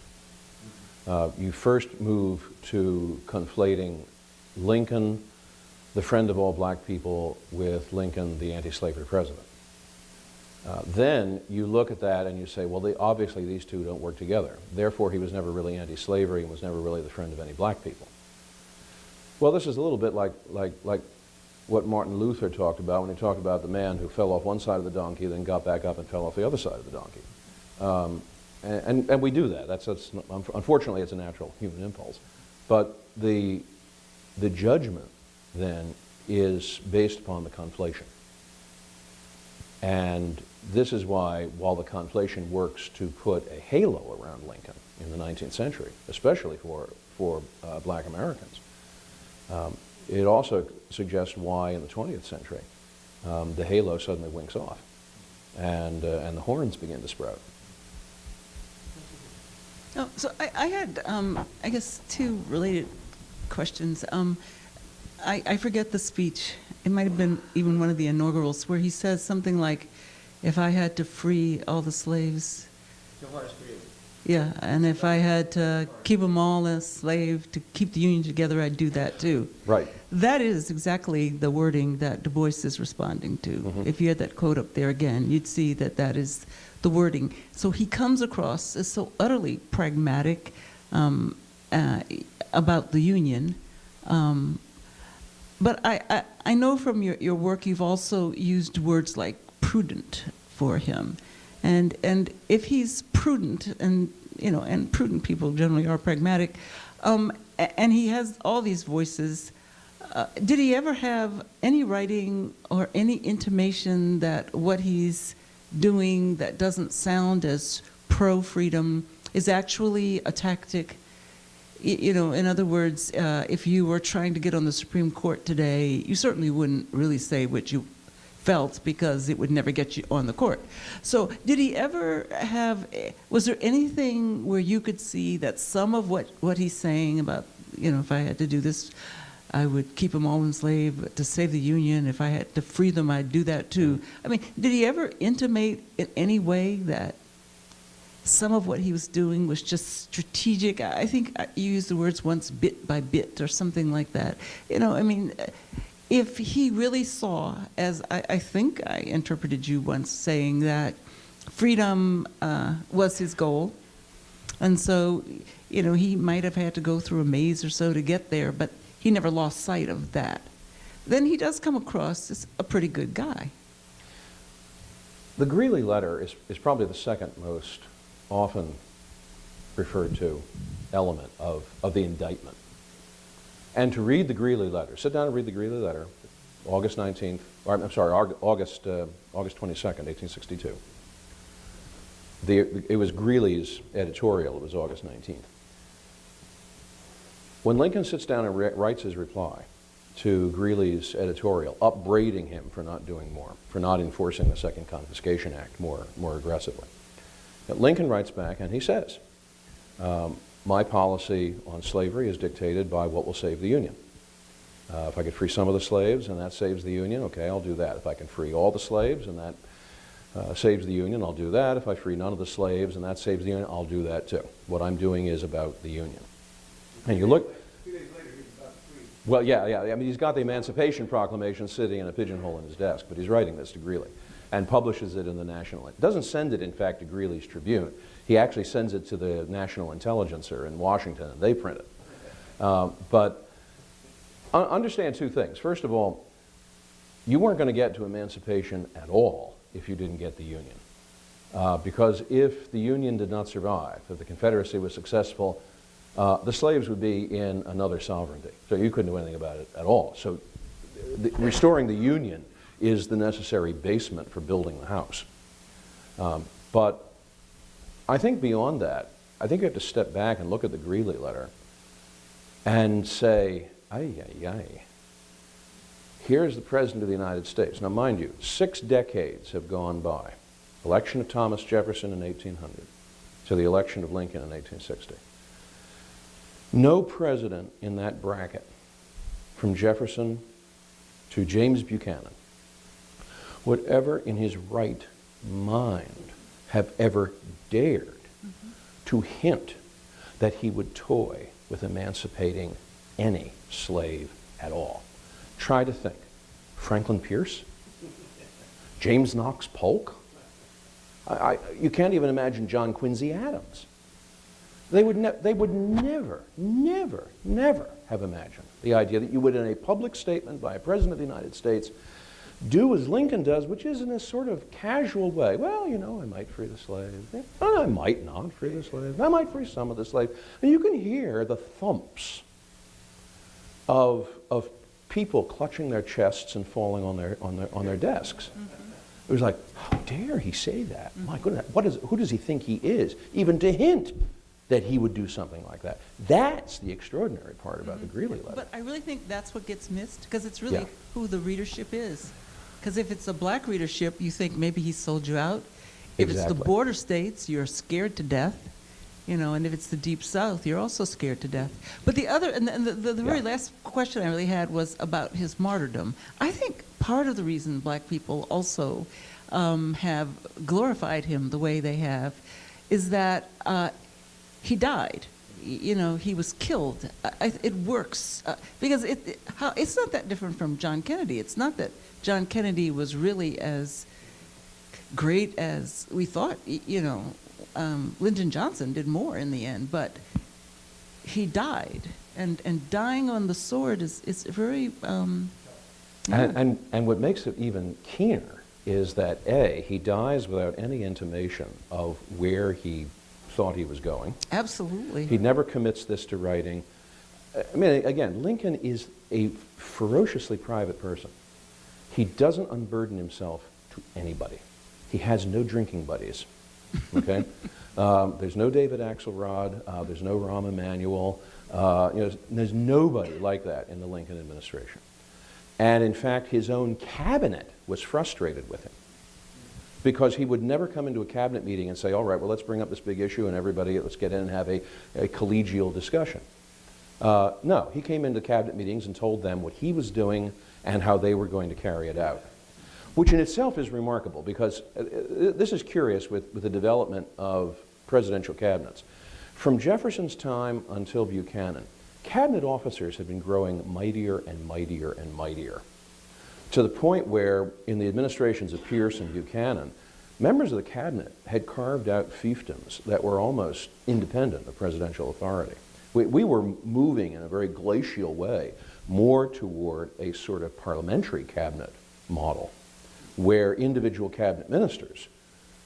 You first move to conflating Lincoln, the friend of all black people, with Lincoln, the anti-slavery president. Then you look at that and you say, well, obviously these two don't work together. Therefore, he was never really anti-slavery and was never really the friend of any black people. Well, this is a little bit like what Martin Luther talked about when he talked about the man who fell off one side of the donkey, then got back up and fell off the other side of the donkey. And we do that. That's unfortunately, it's a natural human impulse. But the judgment then is based upon the conflation. And this is why, while the conflation works to put a halo around Lincoln in the 19th century, especially for black Americans, it also suggests why in the 20th century the halo suddenly winks off and the horns begin to sprout. Oh, so I had, I guess, two related questions. I forget the speech. It might have been even one of the inaugurals where he says something like, if I had to free all the slaves, yeah, and if I had to keep them all as slave to keep the Union together, I'd do that too. Right. That is exactly the wording that Du Bois is responding to. Mm-hmm. If you had that quote up there again, you'd see that that is the wording. So he comes across as so utterly pragmatic about the Union. But I know from your work you've also used words like prudent for him. And if he's prudent, and and prudent people generally are pragmatic, and he has all these voices, did he ever have any writing or any intimation that what he's doing that doesn't sound as pro-freedom is actually a tactic? In other words, if you were trying to get on the Supreme Court today, you certainly wouldn't really say what you felt because it would never get you on the court. So did he ever have, was there anything where you could see that some of what he's saying about, if I had to do this, I would keep them all enslaved, but to save the Union, if I had to free them, I'd do that too. I mean, did he ever intimate in any way that some of what he was doing was just strategic? I think you used the words once, bit by bit or something like that. If he really saw, as I think I interpreted you once saying that freedom was his goal, and so, he might have had to go through a maze or so to get there, but he never lost sight of that, then he does come across as a pretty good guy. The Greeley letter is probably the second most often referred to element of the indictment. And to read the Greeley letter, sit down and read the Greeley letter, August 19th, or I'm sorry, August 22nd, 1862. It was Greeley's editorial, it was August 19th. When Lincoln sits down and writes his reply to Greeley's editorial, upbraiding him for not doing more, for not enforcing the Second Confiscation Act more aggressively, Lincoln writes back and he says, my policy on slavery is dictated by what will save the Union. If I could free some of the slaves and that saves the Union, okay, I'll do that. If I can free all the slaves and that saves the Union, I'll do that. If I free none of the slaves and that saves the Union, I'll do that too. What I'm doing is about the Union. And you look... 2 days later, he was about to free. Well, yeah. I mean, he's got the Emancipation Proclamation sitting in a pigeonhole in his desk, but he's writing this to Greeley and publishes it in the National... Doesn't send it, in fact, to Greeley's Tribune. He actually sends it to the National Intelligencer in Washington, and they print it. But understand two things. First of all, you weren't going to get to emancipation at all if you didn't get the Union. Because if the Union did not survive, if the Confederacy was successful, the slaves would be in another sovereignty. So you couldn't do anything about it at all. So restoring the Union is the necessary basement for building the house. But I think beyond that, I think you have to step back and look at the Greeley letter and say, here's the President of the United States. Now, mind you, 6 decades have gone by. Election of Thomas Jefferson in 1800 to the election of Lincoln in 1860. No president in that bracket, from Jefferson to James Buchanan, would ever in his right mind have ever dared to hint that he would toy with emancipating any slave at all. Try to think. Franklin Pierce? James Knox Polk? You can't even imagine John Quincy Adams. They would never have imagined the idea that you would, in a public statement by a President of the United States, do as Lincoln does, which is in a sort of casual way. Well, I might free the slaves. I might not free the slaves. I might free some of the slaves. And you can hear the thumps of people clutching their chests and falling on their desks. It was like, how dare he say that? My goodness, who does he think he is? Even to hint that he would do something like that. That's the extraordinary part about the Greeley letter. But I really think that's what gets missed, because it's really who the readership is. Because if it's a black readership, you think maybe he sold you out. If it's the border states, you're scared to death. And if it's the Deep South, you're also scared to death. But the other, and the very last question I really had was about his martyrdom. I think part of the reason black people also have glorified him the way they have is that he died. He was killed. It works because it's not that different from John Kennedy. It's not that John Kennedy was really as great as we thought. Lyndon Johnson did more in the end, but he died, and dying on the sword is very. And what makes it even keener is that he dies without any intimation of where he thought he was going. Absolutely. He never commits this to writing. I mean, again, Lincoln is a ferociously private person. He doesn't unburden himself to anybody. He has no drinking buddies. Okay, there's no David Axelrod. There's no Rahm Emanuel. There's nobody like that in the Lincoln administration. And in fact, his own cabinet was frustrated with him because he would never come into a cabinet meeting and say, all right, well, let's bring up this big issue and everybody, let's get in and have a collegial discussion. No, he came into cabinet meetings and told them what he was doing and how they were going to carry it out, which in itself is remarkable because this is curious with the development of presidential cabinets. From Jefferson's time until Buchanan, cabinet officers had been growing mightier and mightier and mightier, to the point where in the administrations of Pierce and Buchanan, members of the cabinet had carved out fiefdoms that were almost independent of presidential authority. We were moving in a very glacial way more toward a sort of parliamentary cabinet model where individual cabinet ministers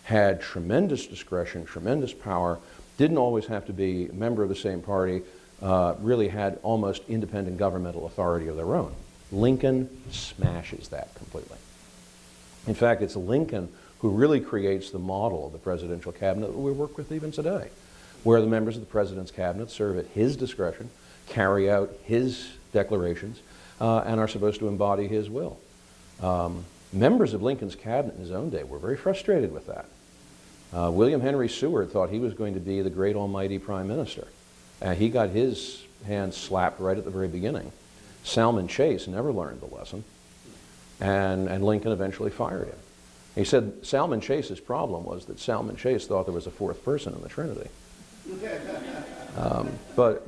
had tremendous discretion, tremendous power, didn't always have to be a member of the same party, really had almost independent governmental authority of their own. Lincoln smashes that completely. In fact, it's Lincoln who really creates the model of the presidential cabinet that we work with even today, where the members of the president's cabinet serve at his discretion, carry out his declarations, and are supposed to embody his will. Members of Lincoln's cabinet in his own day were very frustrated with that. William Henry Seward thought he was going to be the great almighty prime minister. He got his hand slapped right at the very beginning. Salmon Chase never learned the lesson, and Lincoln eventually fired him. He said Salmon Chase's problem was that Salmon Chase thought there was a fourth person in the Trinity. But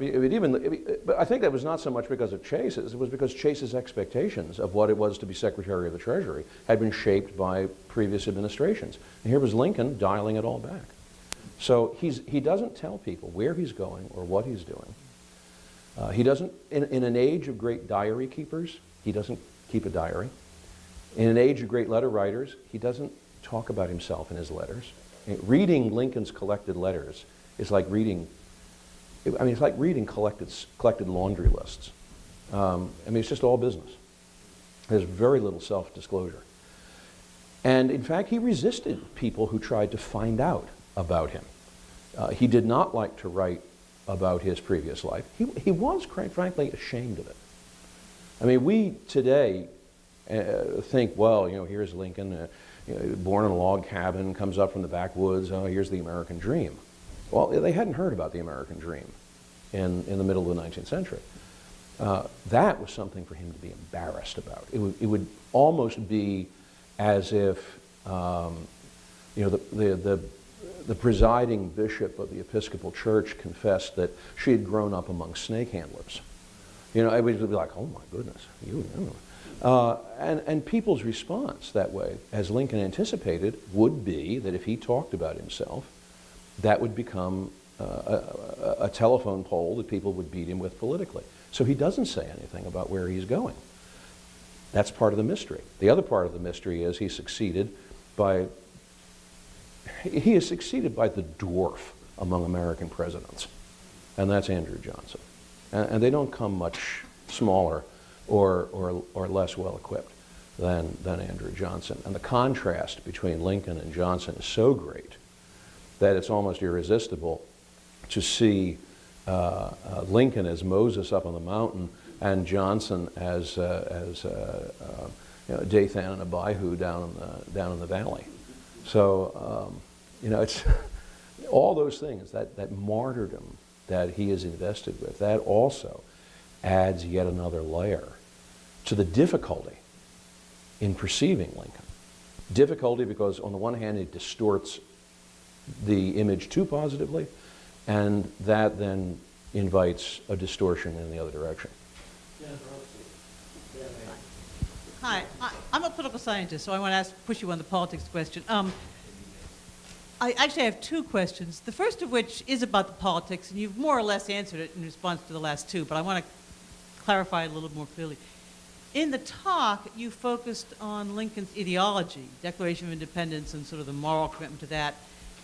I think that was not so much because of Chase's, it was because Chase's expectations of what it was to be Secretary of the Treasury had been shaped by previous administrations. And here was Lincoln dialing it all back. So he doesn't tell people where he's going or what he's doing. He doesn't, in an age of great diary keepers, he doesn't keep a diary. In an age of great letter writers, he doesn't talk about himself in his letters. Reading Lincoln's collected letters is like reading, it's like reading collected laundry lists. It's just all business. There's very little self-disclosure. And in fact, he resisted people who tried to find out about him. He did not like to write about his previous life. He was, quite frankly, ashamed of it. We today think, well, here's Lincoln, born in a log cabin, comes up from the backwoods, here's the American dream. Well, they hadn't heard about the American dream in the middle of the 19th century. That was something for him to be embarrassed about. It would almost be as if the presiding bishop of the Episcopal Church confessed that she had grown up among snake handlers. It would be like, oh my goodness, and people's response that way, as Lincoln anticipated, would be that if he talked about himself, that would become a telephone pole that people would beat him with politically. So he doesn't say anything about where he's going. That's part of the mystery. The other part of the mystery is he is succeeded by the dwarf among American presidents, and that's Andrew Johnson. And they don't come much smaller or less well-equipped than Andrew Johnson. And the contrast between Lincoln and Johnson is so great that it's almost irresistible to see Lincoln as Moses up on the mountain and Johnson as Dathan and Abihu down in the valley. So it's all those things, that martyrdom that he is invested with, that also adds yet another layer to the difficulty in perceiving Lincoln. Difficulty because on the one hand it distorts the image too positively, and that then invites a distortion in the other direction. Hi, I'm a political scientist, so I want to push you on the politics question. I actually have two questions. The first of which is about the politics, and you've more or less answered it in response to the last two, but I want to clarify it a little more clearly. In the talk, you focused on Lincoln's ideology, Declaration of Independence, and sort of the moral commitment to that,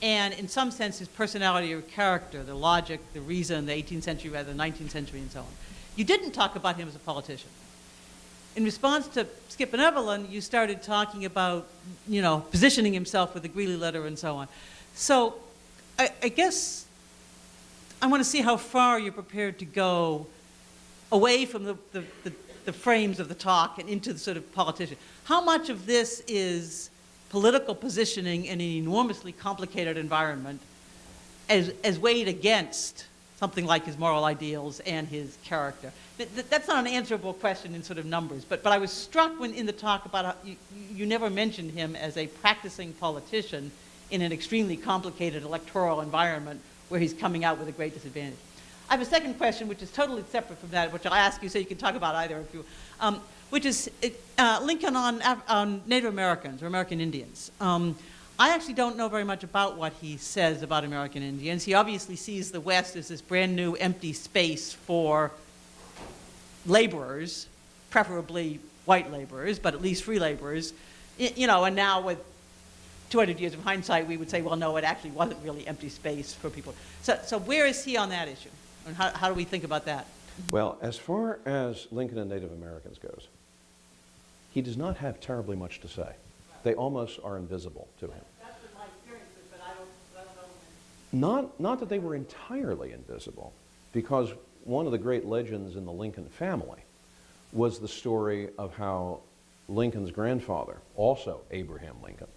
and in some sense his personality or character, the logic, the reason, the 18th century rather than the 19th century, and so on. You didn't talk about him as a politician. In response to Skip and Evelyn, you started talking about, positioning himself with the Greeley letter and so on. So I guess I want to see how far you're prepared to go away from the the frames of the talk and into the sort of politician. How much of this is political positioning in an enormously complicated environment as weighed against something like his moral ideals and his character? That's not an answerable question in sort of numbers, but I was struck when in the talk about how you never mentioned him as a practicing politician in an extremely complicated electoral environment where he's coming out with a great disadvantage. I have a second question, which is totally separate from that, which I'll ask you so you can talk about either of you, which is Lincoln on Native Americans or American Indians. I actually don't know very much about what he says about American Indians. He obviously sees the West as this brand new empty space for laborers, preferably white laborers, but at least free laborers. You know, and now with 200 years of hindsight, we would say, well, no, it actually wasn't really empty space for people. So where is he on that issue? And how do we think about that? Well, as far as Lincoln and Native Americans goes, he does not have terribly much to say. They almost are invisible to him. That's been my experience, but I don't know. Not that they were entirely invisible, because one of the great legends in the Lincoln family was the story of how Lincoln's grandfather, also Abraham Lincoln,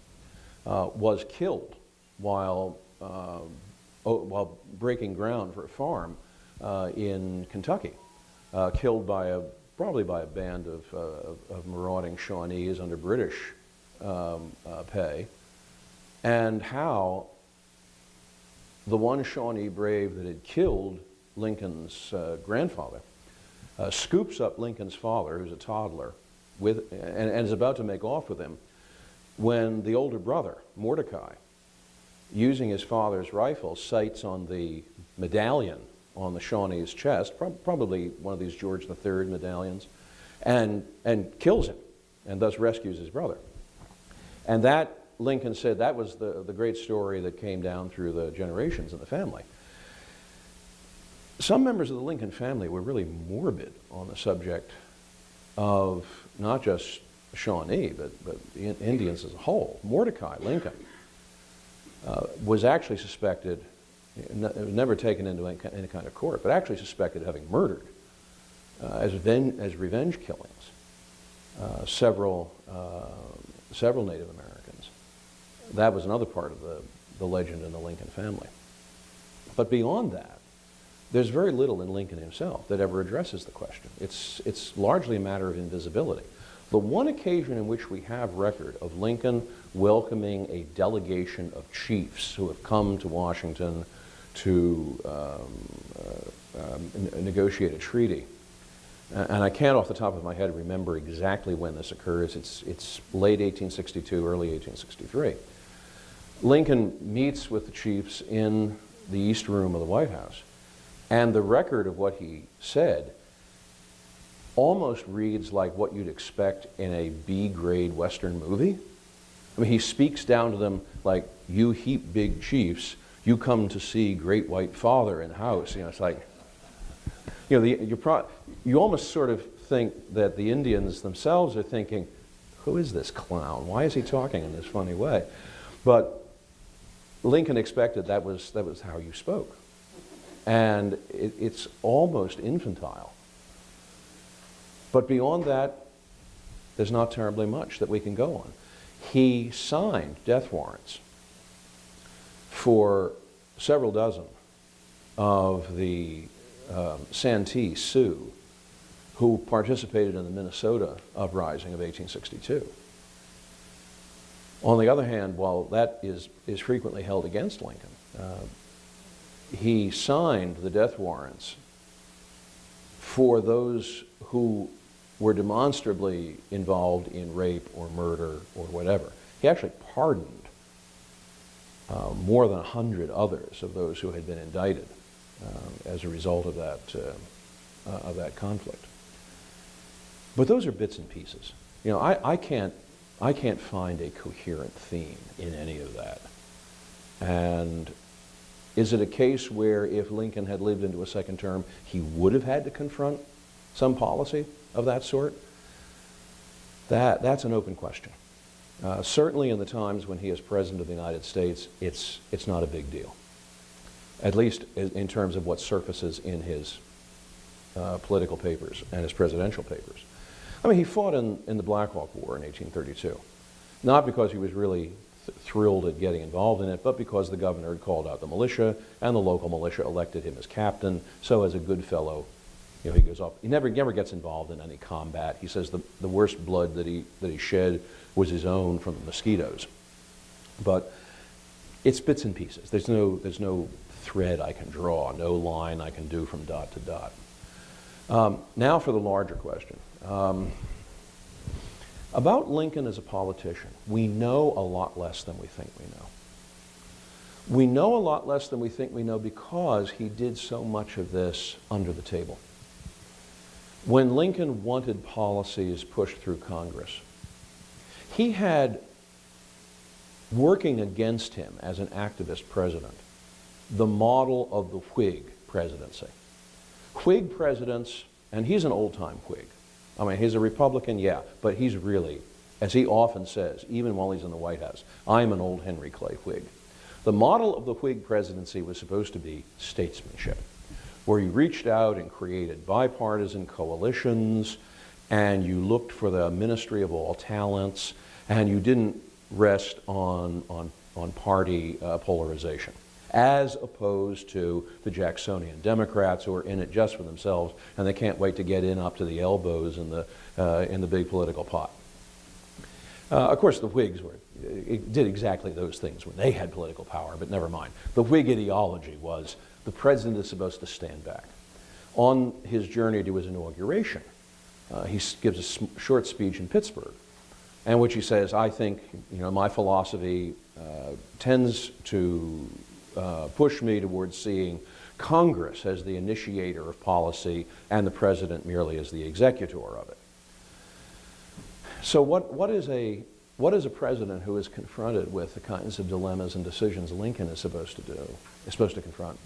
was killed while breaking ground for a farm in Kentucky, killed by probably by a band of marauding Shawnees under British pay, and how the one Shawnee brave that had killed Lincoln's grandfather scoops up Lincoln's father, who's a toddler, and is about to make off with him, when the older brother, Mordecai, using his father's rifle, sights on the medallion on the Shawnee's chest, probably one of these George III medallions, and kills him, and thus rescues his brother. And that, Lincoln said, that was the great story that came down through the generations in the family. Some members of the Lincoln family were really morbid on the subject of not just Shawnee, but the Indians as a whole. Mordecai Lincoln was actually suspected, it was never taken into any kind of court, but actually suspected of having murdered as revenge killings several Native Americans. That was another part of the legend in the Lincoln family. But beyond that, there's very little in Lincoln himself that ever addresses the question. It's largely a matter of invisibility. The one occasion in which we have record of Lincoln welcoming a delegation of chiefs who have come to Washington to negotiate a treaty, and I can't off the top of my head remember exactly when this occurs. It's late 1862, early 1863. Lincoln meets with the chiefs in the East Room of the White House, and the record of what he said almost reads like what you'd expect in a B-grade Western movie. I mean, he speaks down to them like, "You heap big chiefs, you come to see great white father in house." You know, it's like, you know, you almost sort of think that the Indians themselves are thinking, who is this clown? Why is he talking in this funny way? But Lincoln expected that was how you spoke. And it's almost infantile. But beyond that, there's not terribly much that we can go on. He signed death warrants for several dozen of the Santee Sioux who participated in the Minnesota uprising of 1862. On the other hand, while that is frequently held against Lincoln, he signed the death warrants for those who were demonstrably involved in rape or murder or whatever. He actually pardoned more than 100 others of those who had been indicted as a result of that conflict. But those are bits and pieces. You know, I can't find a coherent theme in any of that. And is it a case where if Lincoln had lived into a second term, he would have had to confront some policy of that sort? That's an open question. Certainly in the times when he is President of the United States, it's not a big deal, at least in terms of what surfaces in his political papers and his presidential papers. I mean, he fought in the Black Hawk War in 1832, not because he was really thrilled at getting involved in it, but because the governor had called out the militia, and the local militia elected him as captain. So as a good fellow, you know, he goes off. He never gets involved in any combat. He says the worst blood that he shed was his own from the mosquitoes. But it's bits and pieces. There's no thread I can draw, no line I can do from dot to dot. Now for the larger question. About Lincoln as a politician, we know a lot less than we think we know. We know a lot less than we think we know because he did so much of this under the table. When Lincoln wanted policies pushed through Congress, he had working against him as an activist president the model of the Whig presidency. Whig presidents, and he's an old-time Whig. I mean, he's a Republican, yeah, but he's really, as he often says, even while he's in the White House, I'm an old Henry Clay Whig. The model of the Whig presidency was supposed to be statesmanship, where you reached out and created bipartisan coalitions, and you looked for the ministry of all talents, and you didn't rest on party polarization, as opposed to the Jacksonian Democrats who are in it just for themselves, and they can't wait to get in up to the elbows in the big political pot. Of course, the Whigs did exactly those things when they had political power, but never mind. The Whig ideology was the president is supposed to stand back. On his journey to his inauguration, he gives a short speech in Pittsburgh, in which he says, I think, you know, my philosophy tends to push me towards seeing Congress as the initiator of policy and the president merely as the executor of it. So what is a president who is confronted with the kinds of dilemmas and decisions Lincoln is supposed to confront?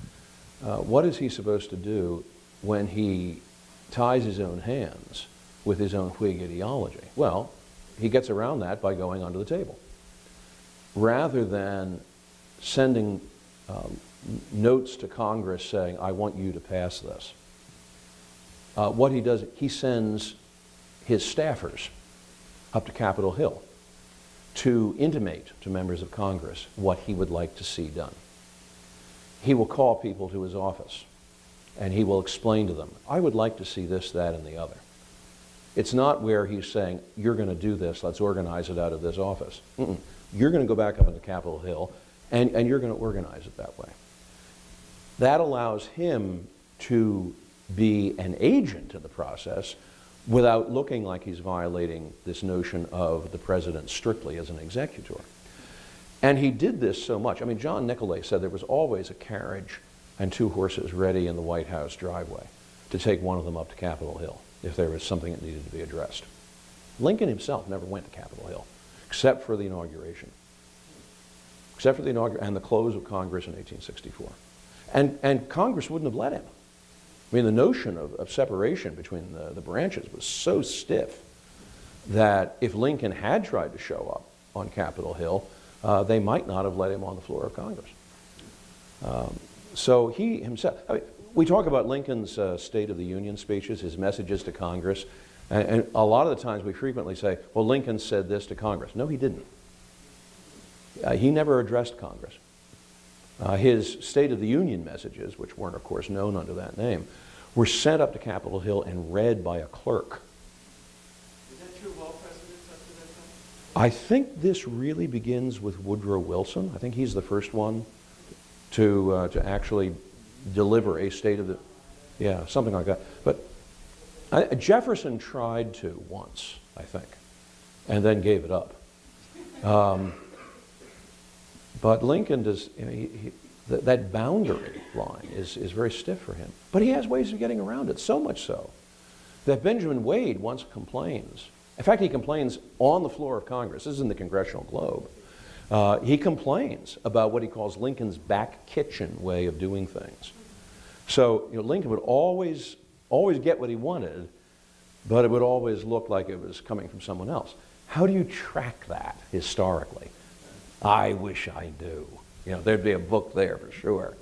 What is he supposed to do when he ties his own hands with his own Whig ideology? Well, he gets around that by going under the table. Rather than sending notes to Congress saying, I want you to pass this, what he does, he sends his staffers up to Capitol Hill to intimate to members of Congress what he would like to see done. He will call people to his office and he will explain to them, I would like to see this, that, and the other. It's not where he's saying, you're going to do this, let's organize it out of this office. You're going to go back up into Capitol Hill and you're going to organize it that way. That allows him to be an agent in the process without looking like he's violating this notion of the president strictly as an executor. And he did this so much. I mean, John Nicolay said there was always a carriage and 2 horses ready in the White House driveway to take one of them up to Capitol Hill if there was something that needed to be addressed. Lincoln himself never went to Capitol Hill, except for the inauguration. Except for the inauguration and the close of Congress in 1864. And Congress wouldn't have let him. I mean, the notion of separation between the branches was so stiff that if Lincoln had tried to show up on Capitol Hill, they might not have let him on the floor of Congress. So he himself, I mean, we talk about Lincoln's State of the Union speeches, his messages to Congress, and a lot of the times we frequently say, well, Lincoln said this to Congress. No, he didn't. He never addressed Congress. His State of the Union messages, which weren't, of course, known under that name, were sent up to Capitol Hill and read by a clerk. Is that true of all presidents up to that time? I think this really begins with Woodrow Wilson. I think he's the first one to actually deliver a State of the... Yeah, something like that. But Jefferson tried to once, I think, and then gave it up. But Lincoln does, you know, that boundary line is very stiff for him. But he has ways of getting around it, so much so that Benjamin Wade once complains. In fact, he complains on the floor of Congress. This is in the Congressional Globe. He complains about what he calls Lincoln's back kitchen way of doing things. So, you know, Lincoln would always get what he wanted, but it would always look like it was coming from someone else. How do you track that historically? I wish I knew. You know, there'd be a book there for sure.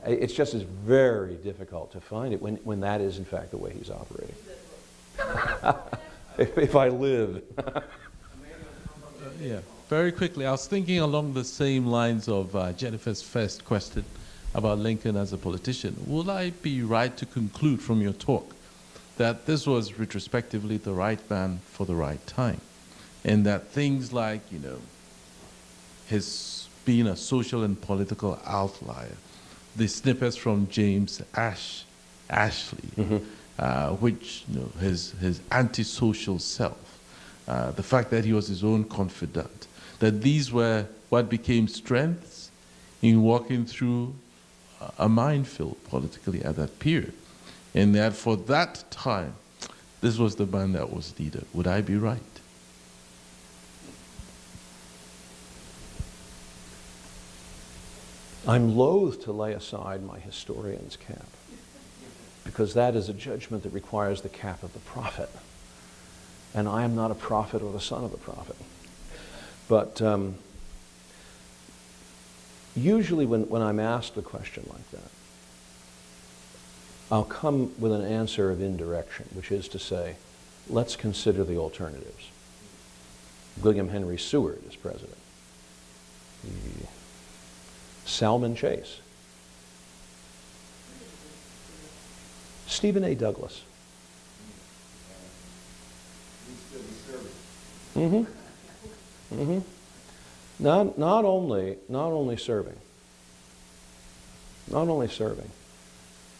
It's just is very difficult to find it when that is in fact the way he's operating. if I live. Yeah, very quickly. I was thinking along the same lines of Jennifer's first question about Lincoln as a politician. Would I be right to conclude from your talk that this was retrospectively the right man for the right time, and that things like, his being a social and political outlier, the snippets from James Ashley, which, his antisocial self, the fact that he was his own confidant, that these were what became strengths in walking through a minefield politically at that period, and that for that time, this was the man that was needed. Would I be right? I'm loath to lay aside my historian's cap, because that is a judgment that requires the cap of the prophet. And I am not a prophet or the son of a prophet. But usually when I'm asked a question like that, I'll come with an answer of indirection, which is to say, let's consider the alternatives. William Henry Seward is president. Salmon Chase. Stephen A. Douglas. Not only serving,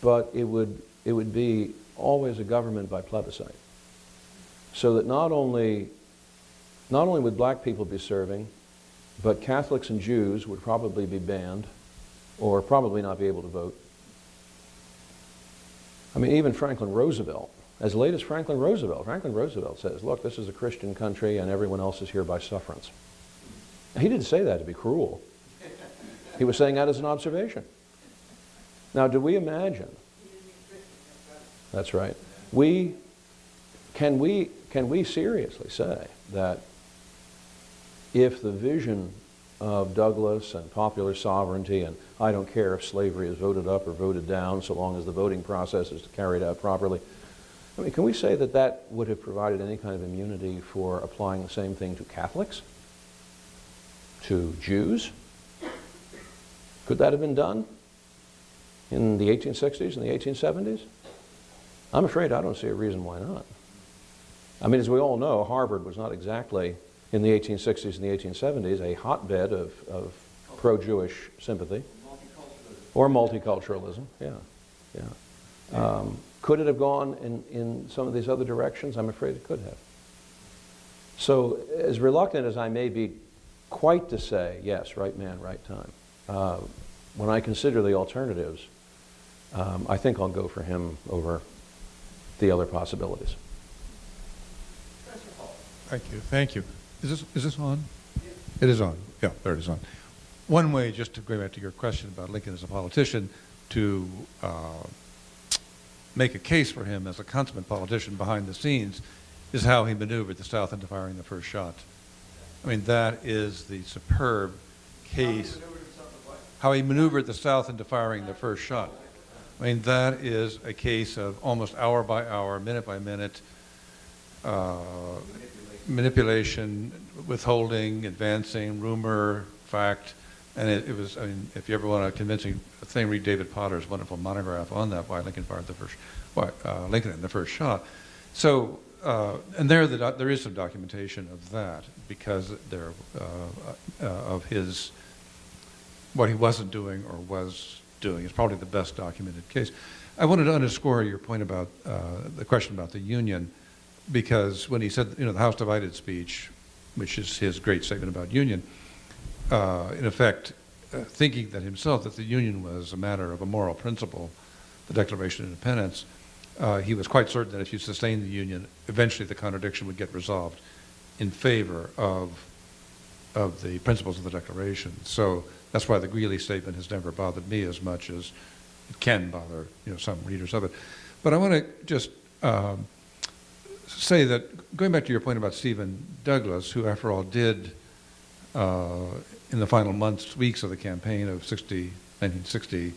but it would be always a government by plebiscite, so that not only would black people be serving, but Catholics and Jews would probably be banned, or probably not be able to vote. I mean, even Franklin Roosevelt, as late as Franklin Roosevelt says, look, this is a Christian country and everyone else is here by sufferance. He didn't say that to be cruel. He was saying that as an observation. Now, do we imagine? That's right. Can we seriously say that if the vision of Douglas and popular sovereignty, and I don't care if slavery is voted up or voted down so long as the voting process is carried out properly, I mean, can we say that that would have provided any kind of immunity for applying the same thing to Catholics? To Jews? Could that have been done in the 1860s and the 1870s? I'm afraid I don't see a reason why not. I mean, as we all know, Harvard was not exactly, in the 1860s and the 1870s, a hotbed of pro-Jewish sympathy. Or multiculturalism, yeah. Could it have gone in some of these other directions? I'm afraid it could have. So, as reluctant as I may be quite to say, yes, right man, right time, when I consider the alternatives, I think I'll go for him over the other possibilities. Thank you. Is this on? It is on. Yeah, there it is on. One way, just to go back to your question about Lincoln as a politician, to make a case for him as a consummate politician behind the scenes is how he maneuvered the South into firing the first shot. I mean, that is the superb case. How he maneuvered the South into firing the first shot. I mean, that is a case of almost hour by hour, minute by minute manipulation, withholding, advancing, rumor, fact. And it was, I mean, if you ever want a convincing thing, read David Potter's wonderful monograph on that, why Lincoln fired the first, Lincoln in the first shot. So, and there is some documentation of that, because there of his, what he wasn't doing or was doing. It's probably the best documented case. I wanted to underscore your point about the question about the Union, because when he said, the House Divided speech, which is his great statement about Union, in effect, thinking that himself that the Union was a matter of a moral principle, the Declaration of Independence, he was quite certain that if you sustained the Union, eventually the contradiction would get resolved in favor of the principles of the Declaration. So that's why the Greeley statement has never bothered me as much as it can bother some readers of it. But I want to just say that, going back to your point about Stephen Douglas, who after all did in the final months, weeks of the campaign of 1960,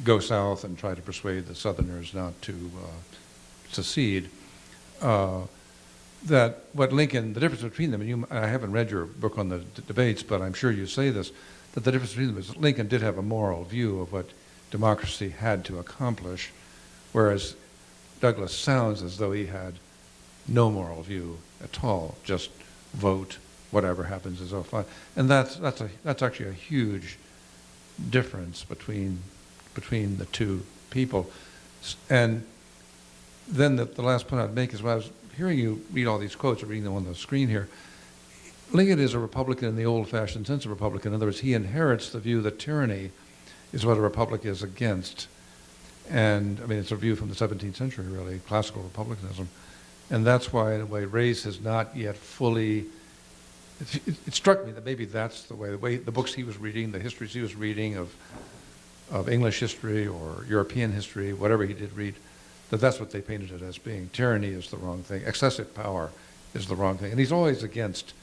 go south and try to persuade the Southerners not to secede, that what Lincoln, the difference between them, and I haven't read your book on the debates, but I'm sure you say this, that the difference between them is Lincoln did have a moral view of what democracy had to accomplish, whereas Douglas sounds as though he had no moral view at all, just vote, whatever happens is all fine. And that's actually a huge difference between the two people. And then the last point I'd make is when I was hearing you read all these quotes, or reading them on the screen here, Lincoln is a Republican in the old-fashioned sense of Republican. In other words, he inherits the view that tyranny is what a republic is against. And, I mean, it's a view from the 17th century, really, classical republicanism. And that's why, in a way, race has not yet fully... It struck me that maybe that's the way the books he was reading, the histories he was reading of English history or European history, whatever he did read, that's what they painted it as being. Tyranny is the wrong thing. Excessive power is the wrong thing. And he's always against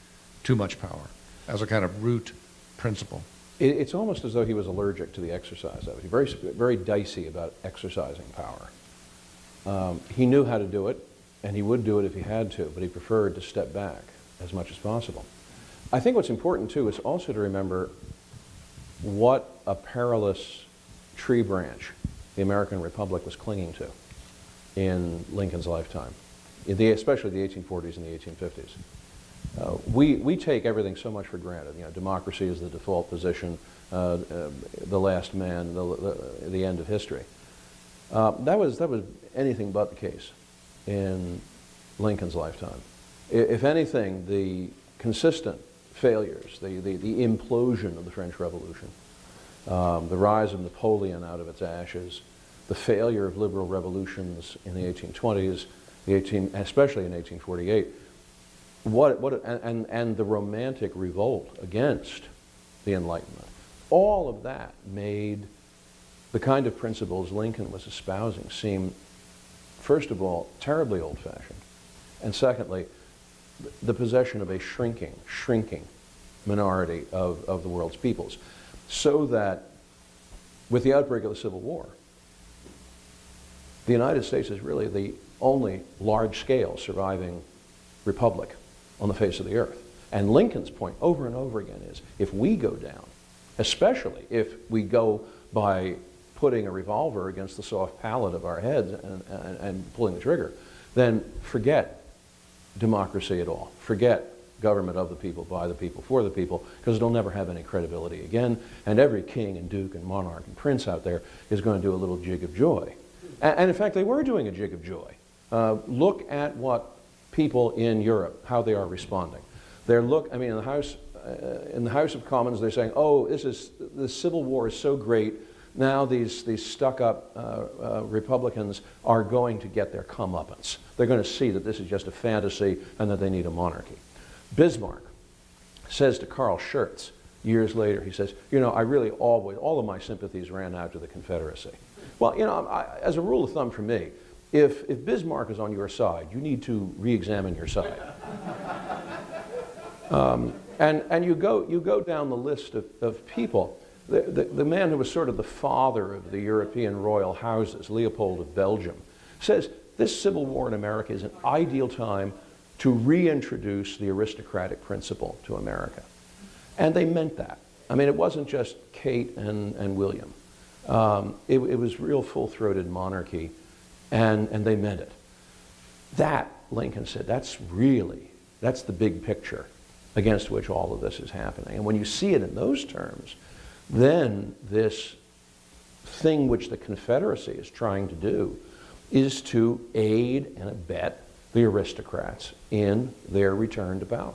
too much power as a kind of root principle. It's almost as though he was allergic to the exercise of it. He's very dicey about exercising power. He knew how to do it, and he would do it if he had to, but he preferred to step back as much as possible. I think what's important, too, is also to remember what a perilous tree branch the American Republic was clinging to in Lincoln's lifetime, especially the 1840s and the 1850s. We take everything so much for granted. You know, democracy is the default position, the last man, the end of history. That was anything but the case in Lincoln's lifetime. If anything, the consistent failures, the implosion of the French Revolution, the rise of Napoleon out of its ashes, the failure of liberal revolutions in the 1820s, especially in 1848, and the Romantic revolt against the Enlightenment, all of that made the kind of principles Lincoln was espousing seem, first of all, terribly old-fashioned, and secondly, the possession of a shrinking minority of the world's peoples, so that with the outbreak of the Civil War, the United States is really the only large-scale surviving republic on the face of the earth. And Lincoln's point over and over again is, if we go down, especially if we go by putting a revolver against the soft palate of our heads and pulling the trigger, then forget democracy at all. Forget government of the people, by the people, for the people, because it'll never have any credibility again, and every king and duke and monarch and prince out there is going to do a little jig of joy. And in fact, they were doing a jig of joy. Look at what people in Europe, how they are responding. In the House of Commons, they're saying, "Oh, the Civil War is so great. Now these stuck-up Republicans are going to get their comeuppance. They're going to see that this is just a fantasy and that they need a monarchy." Bismarck says to Carl Schurz years later, he says, "You know, I really all of my sympathies ran out to the Confederacy." Well, you know, as a rule of thumb for me, if Bismarck is on your side, you need to re-examine your side. And you go down the list of people. The man who was sort of the father of the European royal houses, Leopold of Belgium, says this Civil War in America is an ideal time to reintroduce the aristocratic principle to America. And they meant that. I mean, it wasn't just Kate and William. It was real full-throated monarchy, and they meant it. That, Lincoln said, that's the big picture against which all of this is happening. And when you see it in those terms, then this thing which the Confederacy is trying to do is to aid and abet the aristocrats in their return to power.